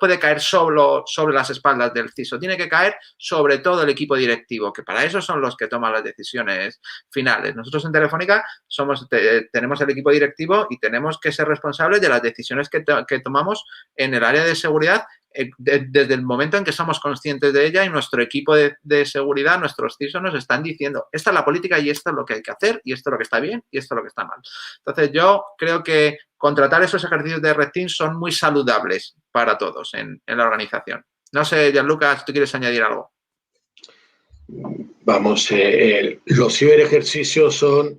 puede caer solo sobre las espaldas del CISO, tiene que caer sobre todo el equipo directivo, que para eso son los que toman las decisiones finales. Nosotros en Telefónica tenemos el equipo directivo y tenemos que ser responsables de las decisiones que tomamos en el área de seguridad desde el momento en que somos conscientes de ella y nuestro equipo de seguridad, nuestros CISO nos están diciendo, esta es la política y esto es lo que hay que hacer y esto es lo que está bien y esto es lo que está mal. Entonces, yo creo que contratar esos ejercicios de Red Team son muy saludables para todos en la organización. No sé, Gianluca, si tú quieres añadir algo. Vamos, los ciberejercicios son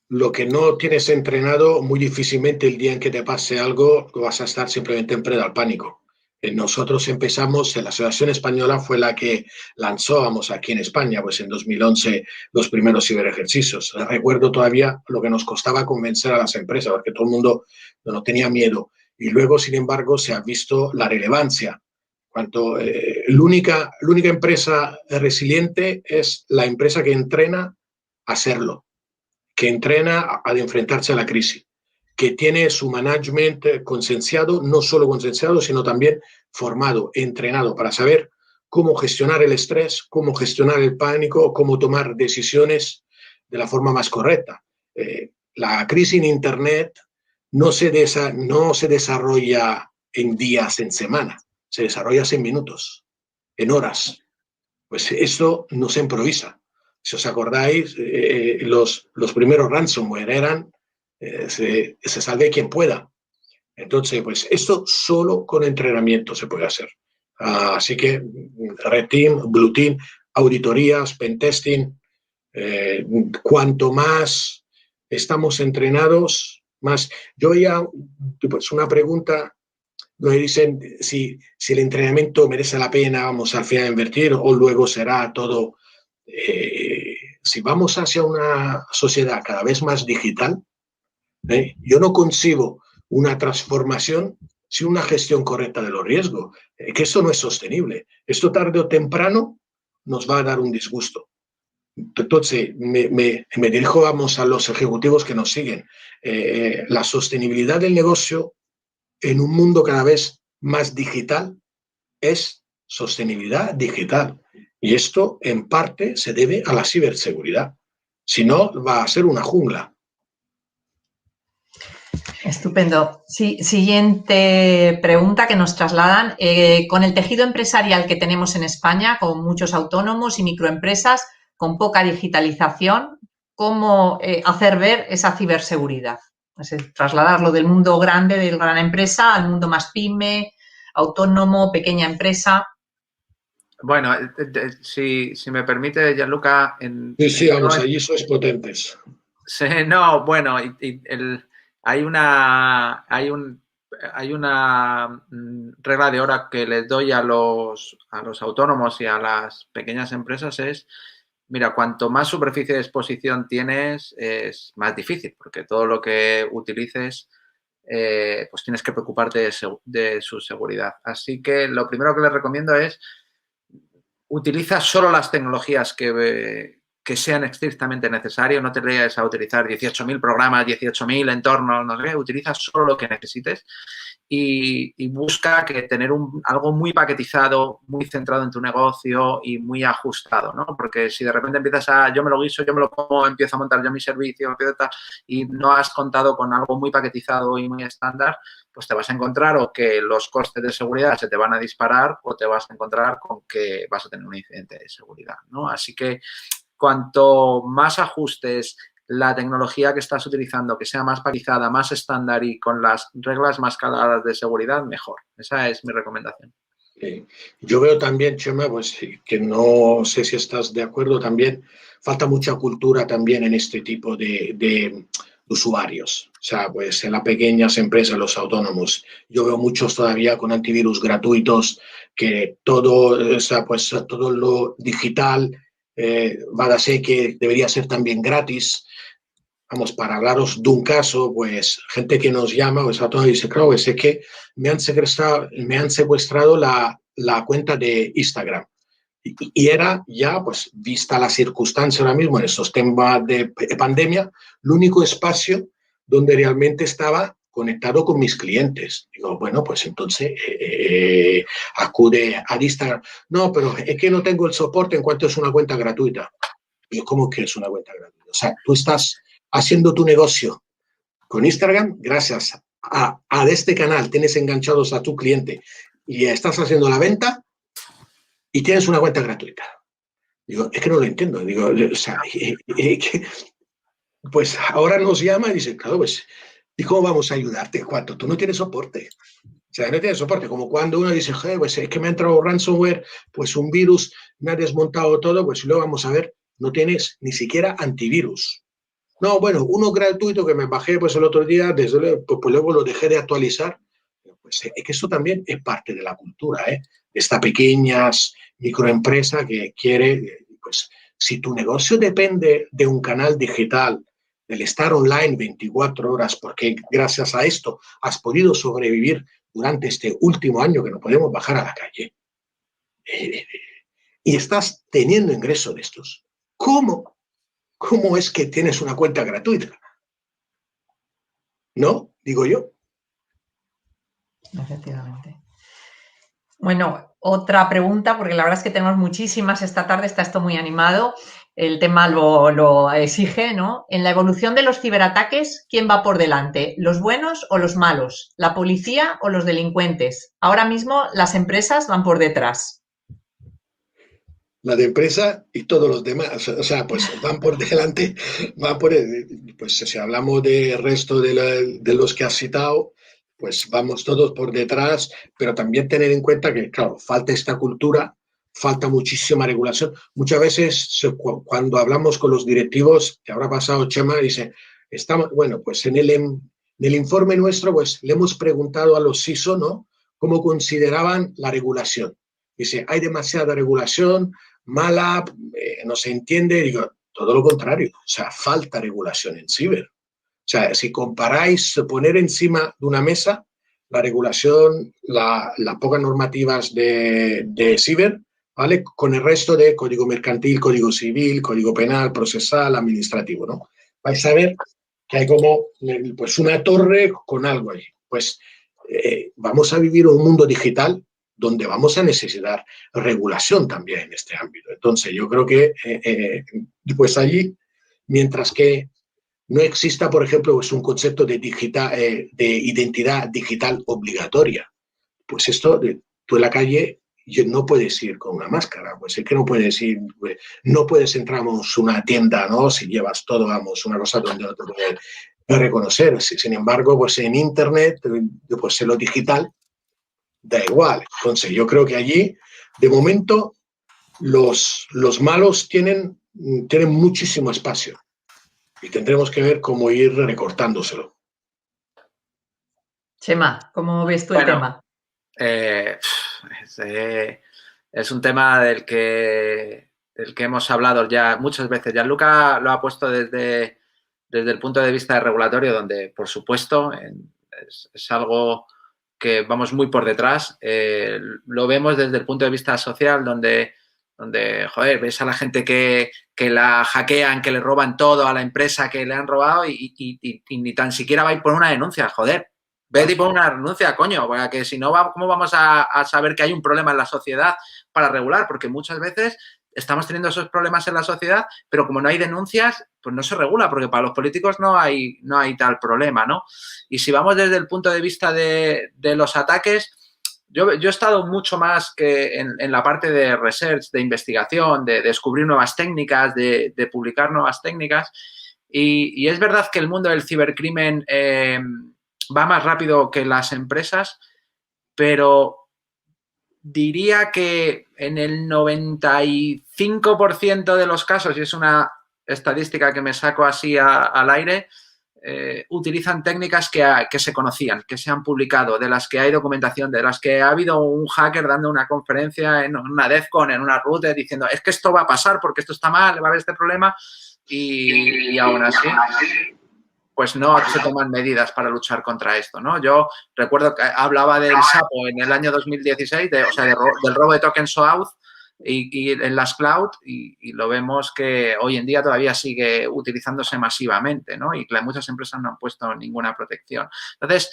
lo que no tienes entrenado, muy difícilmente el día en que te pase algo vas a estar simplemente en preda al pánico. Nosotros empezamos, la Asociación Española fue la que lanzó, vamos, aquí en España, pues en 2011, los primeros ciberejercicios. Recuerdo todavía lo que nos costaba convencer a las empresas, porque todo el mundo no tenía miedo. Y luego, sin embargo, se ha visto la relevancia. La única empresa resiliente es la empresa que entrena a hacerlo, que entrena a enfrentarse a la crisis, que tiene su management concienciado, no solo concienciado, sino también formado, entrenado para saber cómo gestionar el estrés, cómo gestionar el pánico, cómo tomar decisiones de la forma más correcta. La crisis en Internet no se desarrolla en días, en semana, se desarrolla en minutos, en horas. Pues eso no se improvisa. Si os acordáis, los primeros ransomware eran se salve quien pueda. Entonces, pues esto solo con entrenamiento se puede hacer. Así que Red Team, Blue Team, auditorías, pentesting, cuanto más estamos entrenados, más. Yo ya, pues una pregunta, donde dicen si el entrenamiento merece la pena, vamos al final a invertir o luego será todo. Si vamos hacia una sociedad cada vez más digital, yo no concibo una transformación sin una gestión correcta de los riesgos, que eso no es sostenible. Esto tarde o temprano nos va a dar un disgusto. Entonces, me dirijo, vamos, a los ejecutivos que nos siguen. La sostenibilidad del negocio en un mundo cada vez más digital es sostenibilidad digital. Y esto, en parte, se debe a la ciberseguridad. Si no, va a ser una jungla. Estupendo. Sí, siguiente pregunta que nos trasladan. Con el tejido empresarial que tenemos en España, con muchos autónomos y microempresas, con poca digitalización, ¿cómo hacer ver esa ciberseguridad? Es decir, trasladarlo del mundo grande, de la gran empresa, al mundo más pyme, autónomo, pequeña empresa. Bueno, si me permite, Gianluca, Sí, vamos, allí sois potentes. Sí, no, bueno, hay una regla de oro que les doy a los autónomos y a las pequeñas empresas es, mira, cuanto más superficie de exposición tienes, es más difícil, porque todo lo que utilices, pues tienes que preocuparte de su seguridad. Así que lo primero que les recomiendo es utiliza solo las tecnologías que sean estrictamente necesarias, no te vayas a utilizar 18.000 programas, 18.000 entornos, no sé, utiliza solo lo que necesites y busca que tener algo muy paquetizado, muy centrado en tu negocio y muy ajustado, ¿no? Porque si de repente empiezas yo me lo guiso, yo me lo como, empiezo a montar yo mi servicio, y no has contado con algo muy paquetizado y muy estándar, pues te vas a encontrar o que los costes de seguridad se te van a disparar o te vas a encontrar con que vas a tener un incidente de seguridad, ¿no? Así que cuanto más ajustes la tecnología que estás utilizando, que sea más paquetizada, más estándar y con las reglas más claras de seguridad, mejor. Esa es mi recomendación. Yo veo también, Chema, pues que no sé si estás de acuerdo también, falta mucha cultura también en este tipo de usuarios. O sea, pues en las pequeñas empresas, los autónomos, yo veo muchos todavía con antivirus gratuitos, que todo, o sea, pues todo lo digital va a ser que debería ser también gratis. Vamos, para hablaros de un caso, pues gente que nos llama, pues a todos dice, claro, es que me han secuestrado la cuenta de Instagram. Y era ya, pues, vista la circunstancia ahora mismo en estos temas de pandemia, el único espacio donde realmente estaba conectado con mis clientes. Digo, bueno, pues entonces acude a Instagram. No, pero es que no tengo el soporte en cuanto es una cuenta gratuita. Digo, ¿cómo que es una cuenta gratuita? O sea, tú estás haciendo tu negocio con Instagram gracias a este canal, tienes enganchados a tu cliente y estás haciendo la venta y tienes una cuenta gratuita. Digo, es que no lo entiendo. Digo, o sea, pues ahora nos llama y dice, claro, pues, ¿y cómo vamos a ayudarte? ¿Cuánto? Tú no tienes soporte. O sea, no tienes soporte. Como cuando uno dice, pues es que me ha entrado ransomware, pues un virus, me ha desmontado todo, pues luego vamos a ver, no tienes ni siquiera antivirus. No, bueno, uno gratuito que me bajé pues el otro día, desde luego, pues luego lo dejé de actualizar. Pues es que eso también es parte de la cultura, ¿eh? Esta pequeña microempresa que quiere, pues si tu negocio depende de un canal digital, del estar online 24 horas, porque gracias a esto has podido sobrevivir durante este último año que no podemos bajar a la calle, y estás teniendo ingresos de estos, ¿cómo es que tienes una cuenta gratuita? ¿No? Digo yo. Efectivamente. Bueno, otra pregunta, porque la verdad es que tenemos muchísimas esta tarde, está esto muy animado. el tema lo exige, ¿no? En la evolución de los ciberataques, ¿quién va por delante? ¿Los buenos o los malos? ¿La policía o los delincuentes? Ahora mismo las empresas van por detrás. La de empresa y todos los demás, o sea, pues van por delante, pues si hablamos del resto de los que has citado, pues vamos todos por detrás, pero también tener en cuenta que, claro, falta esta cultura, falta muchísima regulación. Muchas veces cuando hablamos con los directivos, que habrá pasado Chema, dice, estamos, bueno, pues en el informe nuestro, pues le hemos preguntado a los CISO, ¿no? ¿Cómo consideraban la regulación? Dice, hay demasiada regulación, mala, no se entiende, digo, todo lo contrario, o sea, falta regulación en ciber. O sea, si comparáis, poner encima de una mesa la regulación, las pocas normativas de ciber, ¿vale? Con el resto de código mercantil, código civil, código penal, procesal, administrativo, ¿no? Vais a ver que hay como pues una torre con algo allí. Pues vamos a vivir un mundo digital donde vamos a necesitar regulación también en este ámbito. Entonces, yo creo que pues allí, mientras que no exista, por ejemplo, pues un concepto de identidad digital obligatoria, pues esto, tú en la calle no puedes ir con una máscara, pues es que no puedes ir, no puedes entrar a una tienda, ¿no? Si llevas todo, vamos, una cosa donde no te pueden reconocer. Sin embargo, pues en Internet, pues en lo digital, da igual. Entonces, yo creo que allí, de momento, los malos tienen muchísimo espacio y tendremos que ver cómo ir recortándoselo. Chema, ¿cómo ves tú el tema? Es un tema del que hemos hablado ya muchas veces. Gianluca lo ha puesto desde el punto de vista regulatorio, donde, por supuesto, es algo que vamos muy por detrás. Lo vemos desde el punto de vista social, donde joder, ves a la gente que la hackean, que le roban todo a la empresa que le han robado y ni tan siquiera va a ir por una denuncia, joder. Ve y pon una denuncia, coño, porque si no, ¿cómo vamos a saber que hay un problema en la sociedad para regular? Porque muchas veces estamos teniendo esos problemas en la sociedad, pero como no hay denuncias, pues no se regula, porque para los políticos no hay tal problema, ¿no? Y si vamos desde el punto de vista de los ataques, yo he estado mucho más que en la parte de research, de investigación, de descubrir nuevas técnicas, de publicar nuevas técnicas. Y es verdad que el mundo del cibercrimen va más rápido que las empresas, pero diría que en el 95% de los casos, y es una estadística que me saco así al aire, utilizan técnicas que se conocían, que se han publicado, de las que hay documentación, de las que ha habido un hacker dando una conferencia en una DEFCON, en una RUTE, diciendo es que esto va a pasar porque esto está mal, va a haber este problema y aún así pues no se toman medidas para luchar contra esto, ¿no? Yo recuerdo que hablaba del sapo en el año 2016, del robo de tokens SOAUth y en las cloud y lo vemos que hoy en día todavía sigue utilizándose masivamente, ¿no? Y que muchas empresas no han puesto ninguna protección. Entonces,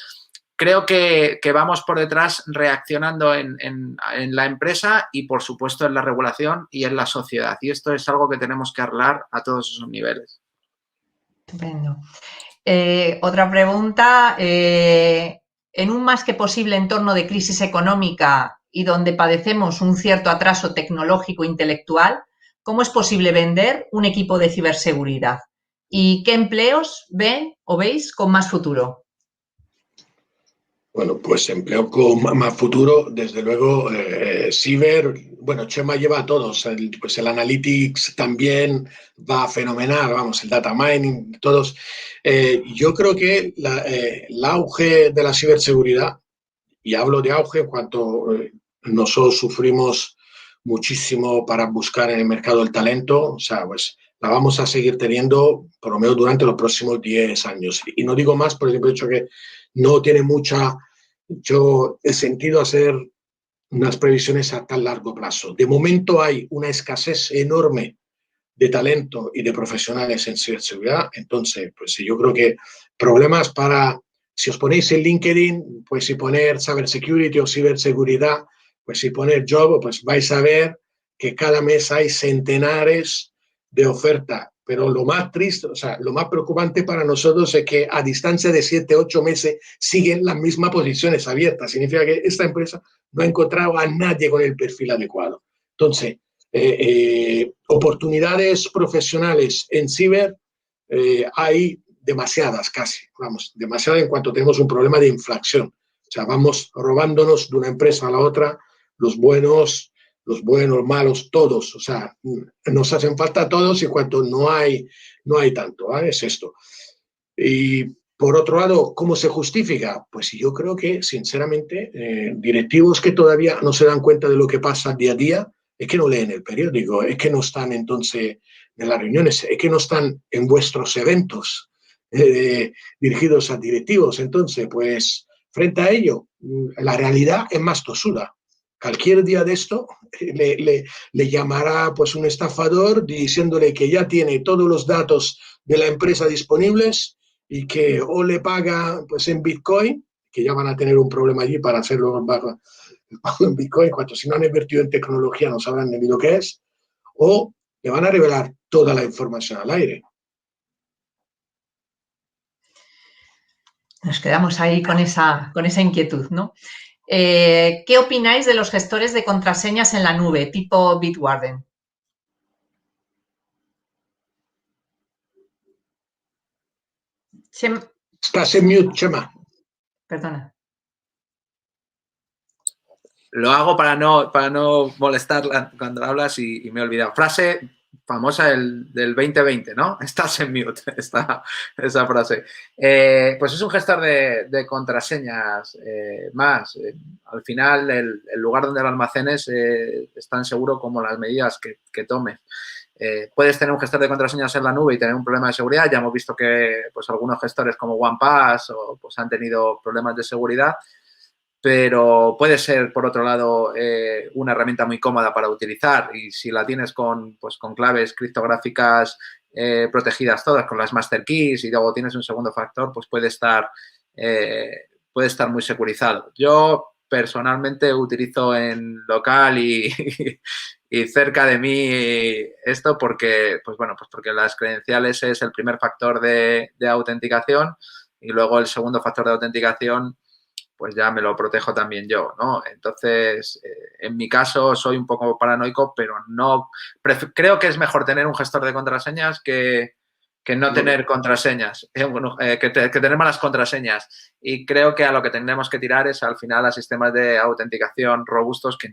creo que vamos por detrás reaccionando en la empresa y, por supuesto, en la regulación y en la sociedad. Y esto es algo que tenemos que arreglar a todos esos niveles. Estupendo. Otra pregunta. En un más que posible entorno de crisis económica y donde padecemos un cierto atraso tecnológico intelectual, ¿cómo es posible vender un equipo de ciberseguridad? ¿Y qué empleos ven o veis con más futuro? Bueno, pues empleo con más futuro, desde luego, ciber, bueno, Chema lleva a todos, pues el analytics también va fenomenal, vamos, el data mining, todos. Yo creo que el auge de la ciberseguridad, y hablo de auge en cuanto nosotros sufrimos muchísimo para buscar en el mercado el talento, o sea, pues la vamos a seguir teniendo por lo menos durante los próximos 10 años. Y no digo más por el hecho que no tiene mucho sentido hacer unas previsiones a tan largo plazo. De momento hay una escasez enorme de talento y de profesionales en ciberseguridad, entonces, pues yo creo que problemas para, si os ponéis en LinkedIn, pues si poner cybersecurity o ciberseguridad, pues si poner job, pues vais a ver que cada mes hay centenares de oferta. Pero lo más triste, o sea, lo más preocupante para nosotros es que a distancia de 7, 8 meses siguen las mismas posiciones abiertas. Significa que esta empresa no ha encontrado a nadie con el perfil adecuado. Entonces, oportunidades profesionales en ciber hay demasiadas casi, vamos, demasiadas en cuanto tenemos un problema de inflación. O sea, vamos robándonos de una empresa a la otra los buenos, malos, todos. O sea, nos hacen falta todos y cuanto no hay tanto, ¿vale? Es esto. Y por otro lado, ¿cómo se justifica? Pues yo creo que, sinceramente, directivos que todavía no se dan cuenta de lo que pasa día a día, es que no leen el periódico, es que no están entonces en las reuniones, es que no están en vuestros eventos dirigidos a directivos. Entonces, pues, frente a ello, la realidad es más tosuda. Cualquier día de esto le llamará pues un estafador diciéndole que ya tiene todos los datos de la empresa disponibles y que o le paga pues en Bitcoin, que ya van a tener un problema allí para hacerlo bajo el pago en Bitcoin, cuando si no han invertido en tecnología no sabrán ni lo que es, o le van a revelar toda la información al aire. Nos quedamos ahí con esa inquietud, ¿no? ¿Qué opináis de los gestores de contraseñas en la nube, tipo Bitwarden? Estás en mute, Chema. Perdona. Lo hago para no molestarla cuando hablas y me he olvidado. Frase famosa del 2020, ¿no? Estás en mute, esa frase. Pues es un gestor de contraseñas más. Al final, el lugar donde lo almacenes es tan seguro como las medidas que tomes. Puedes tener un gestor de contraseñas en la nube y tener un problema de seguridad. Ya hemos visto que pues, algunos gestores como OnePass pues, han tenido problemas de seguridad, pero puede ser, por otro lado, una herramienta muy cómoda para utilizar y si la tienes con claves criptográficas protegidas todas, con las master keys y luego tienes un segundo factor, pues puede estar muy securizado. Yo personalmente utilizo en local y cerca de mí esto porque, pues bueno, pues porque las credenciales es el primer factor de autenticación y luego el segundo factor de autenticación pues ya me lo protejo también yo, ¿no? Entonces, en mi caso soy un poco paranoico, pero no creo que es mejor tener un gestor de contraseñas que no tener contraseñas, que tener malas contraseñas. Y creo que a lo que tendremos que tirar es al final a sistemas de autenticación robustos que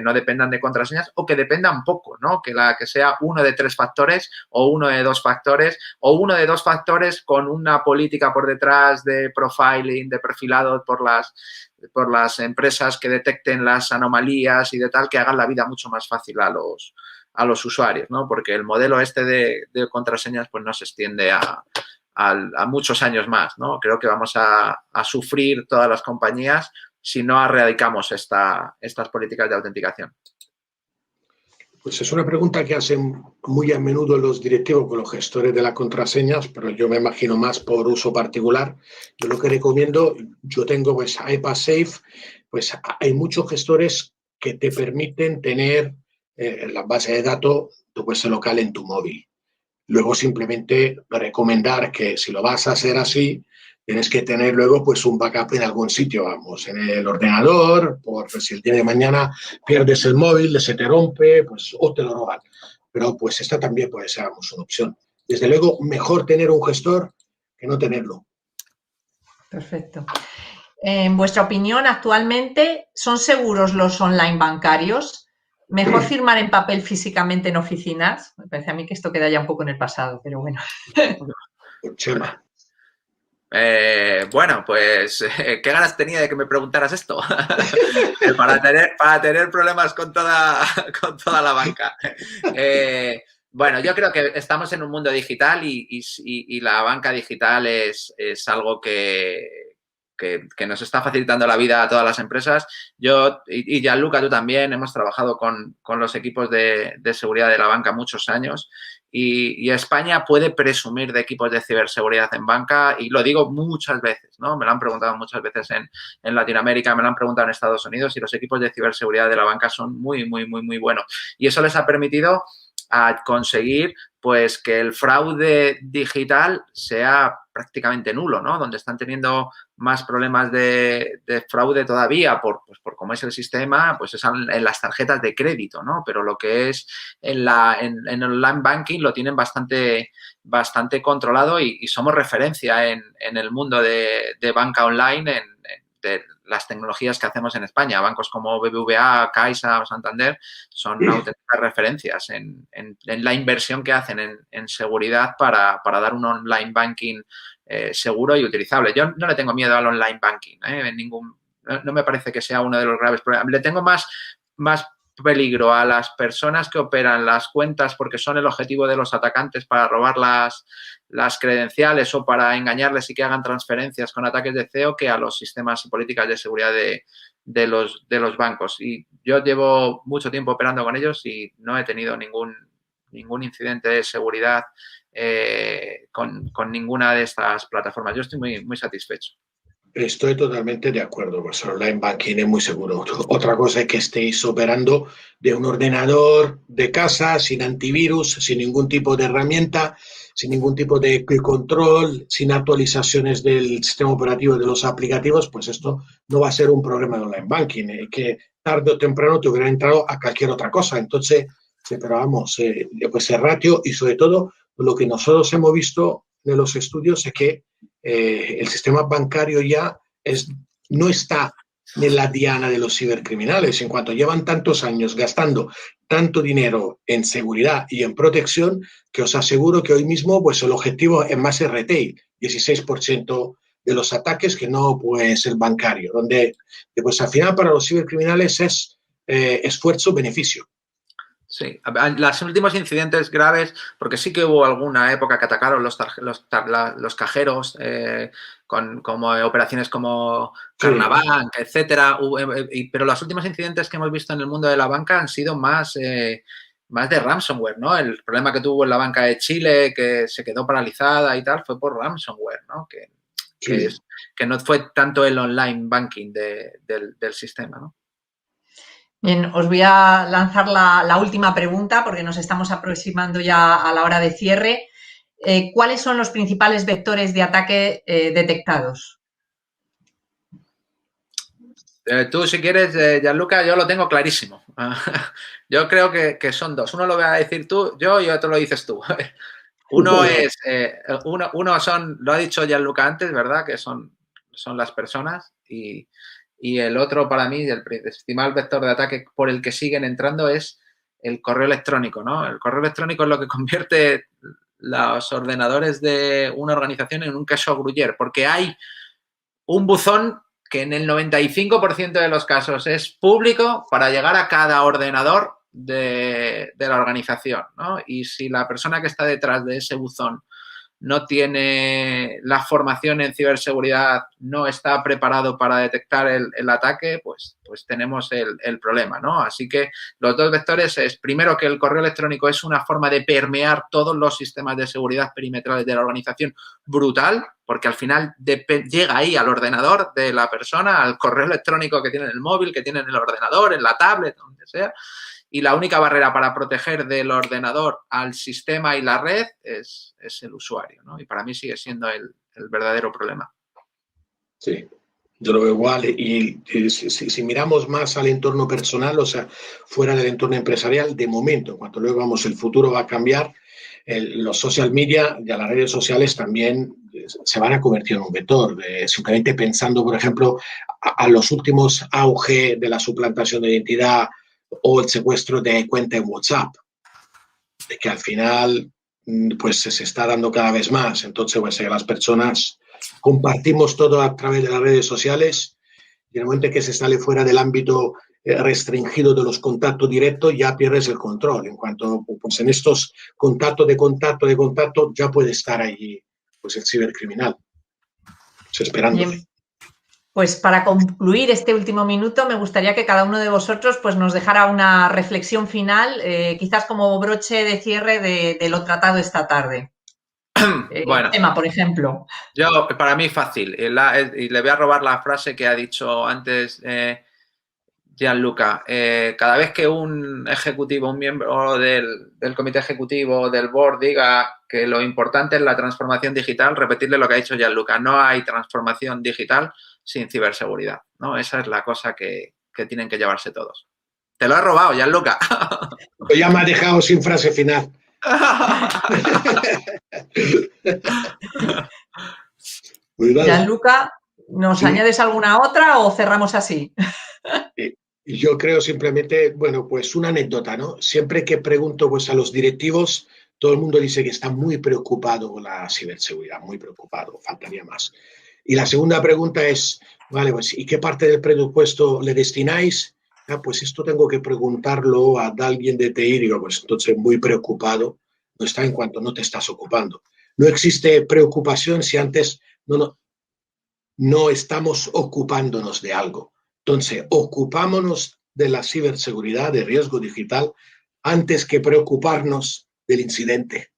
no dependan de contraseñas o que dependan poco, ¿no? Que sea uno de 3 factores o uno de 2 factores o uno de 2 factores con una política por detrás de profiling, de perfilado por las empresas que detecten las anomalías y de tal, que hagan la vida mucho más fácil a los usuarios, ¿no? Porque el modelo este de contraseñas pues no se extiende a muchos años más, ¿no? Creo que vamos a sufrir todas las compañías si no erradicamos estas políticas de autenticación. Pues es una pregunta que hacen muy a menudo los directivos con los gestores de las contraseñas, pero yo me imagino más por uso particular. Yo lo que recomiendo, yo tengo pues iPassSafe, pues hay muchos gestores que te permiten tener la base de datos tu puesto local en tu móvil. Luego simplemente recomendar que si lo vas a hacer así, tienes que tener luego pues un backup en algún sitio, vamos, en el ordenador, porque si el día de mañana pierdes el móvil, se te rompe, pues o te lo roban. Pero pues esta también puede ser, vamos, una opción. Desde luego, mejor tener un gestor que no tenerlo. Perfecto. En vuestra opinión, actualmente, ¿son seguros los online bancarios? ¿Mejor firmar en papel físicamente en oficinas? Me parece a mí que esto queda ya un poco en el pasado, pero bueno. Chema. Bueno, pues qué ganas tenía de que me preguntaras esto para tener problemas con toda la banca. Bueno, yo creo que estamos en un mundo digital y la banca digital es algo que nos está facilitando la vida a todas las empresas. Yo y Gianluca, tú también, hemos trabajado con los equipos de seguridad de la banca muchos años y España puede presumir de equipos de ciberseguridad en banca y lo digo muchas veces, ¿no? Me lo han preguntado muchas veces en Latinoamérica, me lo han preguntado en Estados Unidos y los equipos de ciberseguridad de la banca son muy, muy, muy, muy buenos. Y eso les ha permitido a conseguir pues que el fraude digital sea prácticamente nulo, ¿no? Donde están teniendo más problemas de fraude todavía pues por cómo es el sistema, pues es en las tarjetas de crédito, ¿no? Pero lo que es en online banking lo tienen bastante controlado y somos referencia en el mundo de banca online, de las tecnologías que hacemos en España. Bancos como BBVA, Caixa o Santander son auténticas referencias en la inversión que hacen en seguridad para dar un online banking seguro y utilizable. Yo no le tengo miedo al online banking, no me parece que sea uno de los graves problemas. Le tengo más peligro a las personas que operan las cuentas porque son el objetivo de los atacantes para robar las credenciales o para engañarles y que hagan transferencias con ataques de CEO que a los sistemas y políticas de seguridad de los bancos. Y yo llevo mucho tiempo operando con ellos y no he tenido ningún incidente de seguridad con ninguna de estas plataformas. Yo estoy muy satisfecho. Estoy totalmente de acuerdo, pues el online banking es muy seguro. Otra cosa es que estéis operando de un ordenador de casa, sin antivirus, sin ningún tipo de herramienta, sin ningún tipo de control, sin actualizaciones del sistema operativo de los aplicativos, pues esto no va a ser un problema de online banking, que tarde o temprano te hubiera entrado a cualquier otra cosa. Entonces, pero vamos, pues el ratio y sobre todo lo que nosotros hemos visto de los estudios es que el sistema bancario ya no está en la diana de los cibercriminales. En cuanto llevan tantos años gastando tanto dinero en seguridad y en protección, que os aseguro que hoy mismo pues, el objetivo es más el retail, 16% de los ataques que no pues el bancario, donde pues al final para los cibercriminales es esfuerzo-beneficio. Sí, los últimos incidentes graves, porque sí que hubo alguna época que atacaron los cajeros como operaciones como Carnabank, sí, etcétera, pero los últimos incidentes que hemos visto en el mundo de la banca han sido más de ransomware, ¿no? El problema que tuvo en la banca de Chile, que se quedó paralizada y tal, fue por ransomware, ¿no? Que no fue tanto el online banking del sistema, ¿no? Bien, os voy a lanzar la última pregunta porque nos estamos aproximando ya a la hora de cierre. ¿Cuáles son los principales vectores de ataque detectados? Tú, si quieres, Gianluca, yo lo tengo clarísimo. Yo creo que son dos. Uno lo voy a decir yo y otro lo dices tú. Uno son, lo ha dicho Gianluca antes, ¿verdad? Que son las personas y el otro para mí, el principal vector de ataque por el que siguen entrando es el correo electrónico, ¿no? El correo electrónico es lo que convierte los ordenadores de una organización en un queso gruyere, porque hay un buzón que en el 95% de los casos es público para llegar a cada ordenador de la organización, ¿no? Y si la persona que está detrás de ese buzón no tiene la formación en ciberseguridad, no está preparado para detectar el ataque, pues tenemos el problema, ¿no? Así que los dos vectores es, primero, que el correo electrónico es una forma de permear todos los sistemas de seguridad perimetrales de la organización brutal, porque al final llega ahí al ordenador de la persona, al correo electrónico que tiene en el móvil, que tiene en el ordenador, en la tablet, donde sea. Y la única barrera para proteger del ordenador al sistema y la red es el usuario, ¿no? Y para mí sigue siendo el verdadero problema. Sí, yo lo veo igual. Y si miramos más al entorno personal, o sea, fuera del entorno empresarial, de momento, en cuanto luego vamos, el futuro va a cambiar, los social media y las redes sociales también se van a convertir en un vector. Simplemente pensando, por ejemplo, a los últimos auge de la suplantación de identidad o el secuestro de cuenta en WhatsApp, de que al final pues se está dando cada vez más. Entonces, pues las personas compartimos todo a través de las redes sociales y en el momento que se sale fuera del ámbito restringido de los contactos directos, ya pierdes el control. En cuanto, pues en estos contactos de contacto, ya puede estar ahí pues el cibercriminal, pues, esperando. Bien. Pues para concluir este último minuto, me gustaría que cada uno de vosotros pues, nos dejara una reflexión final, quizás como broche de cierre de lo tratado esta tarde. Bueno, Tema, por ejemplo. Para mí fácil. Y le voy a robar la frase que ha dicho antes Gianluca, cada vez que un ejecutivo, un miembro del comité ejecutivo, del board, diga que lo importante es la transformación digital, repetirle lo que ha dicho Gianluca, no hay transformación digital sin ciberseguridad, ¿no? Esa es la cosa que tienen que llevarse todos. Te lo he robado, Gianluca. Pues ya me ha dejado sin frase final. Gianluca, ¿nos añades alguna otra o cerramos así? Yo creo simplemente, bueno, pues una anécdota, ¿no? Siempre que pregunto pues, a los directivos, todo el mundo dice que está muy preocupado con la ciberseguridad, muy preocupado, faltaría más. Y la segunda pregunta es, vale, pues, ¿y qué parte del presupuesto le destináis? Ah, pues esto tengo que preguntarlo a alguien de TI, digo, pues entonces muy preocupado, no está en cuanto no te estás ocupando. No existe preocupación si antes no estamos ocupándonos de algo. Entonces, ocupámonos de la ciberseguridad, de riesgo digital, antes que preocuparnos del incidente.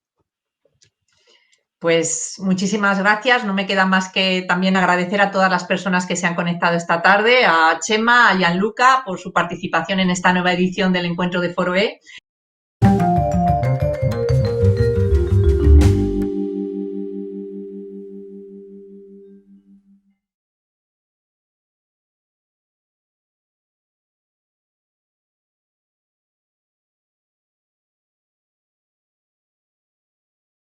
Pues muchísimas gracias. No me queda más que también agradecer a todas las personas que se han conectado esta tarde, a Chema, a Gianluca por su participación en esta nueva edición del encuentro de Foro E.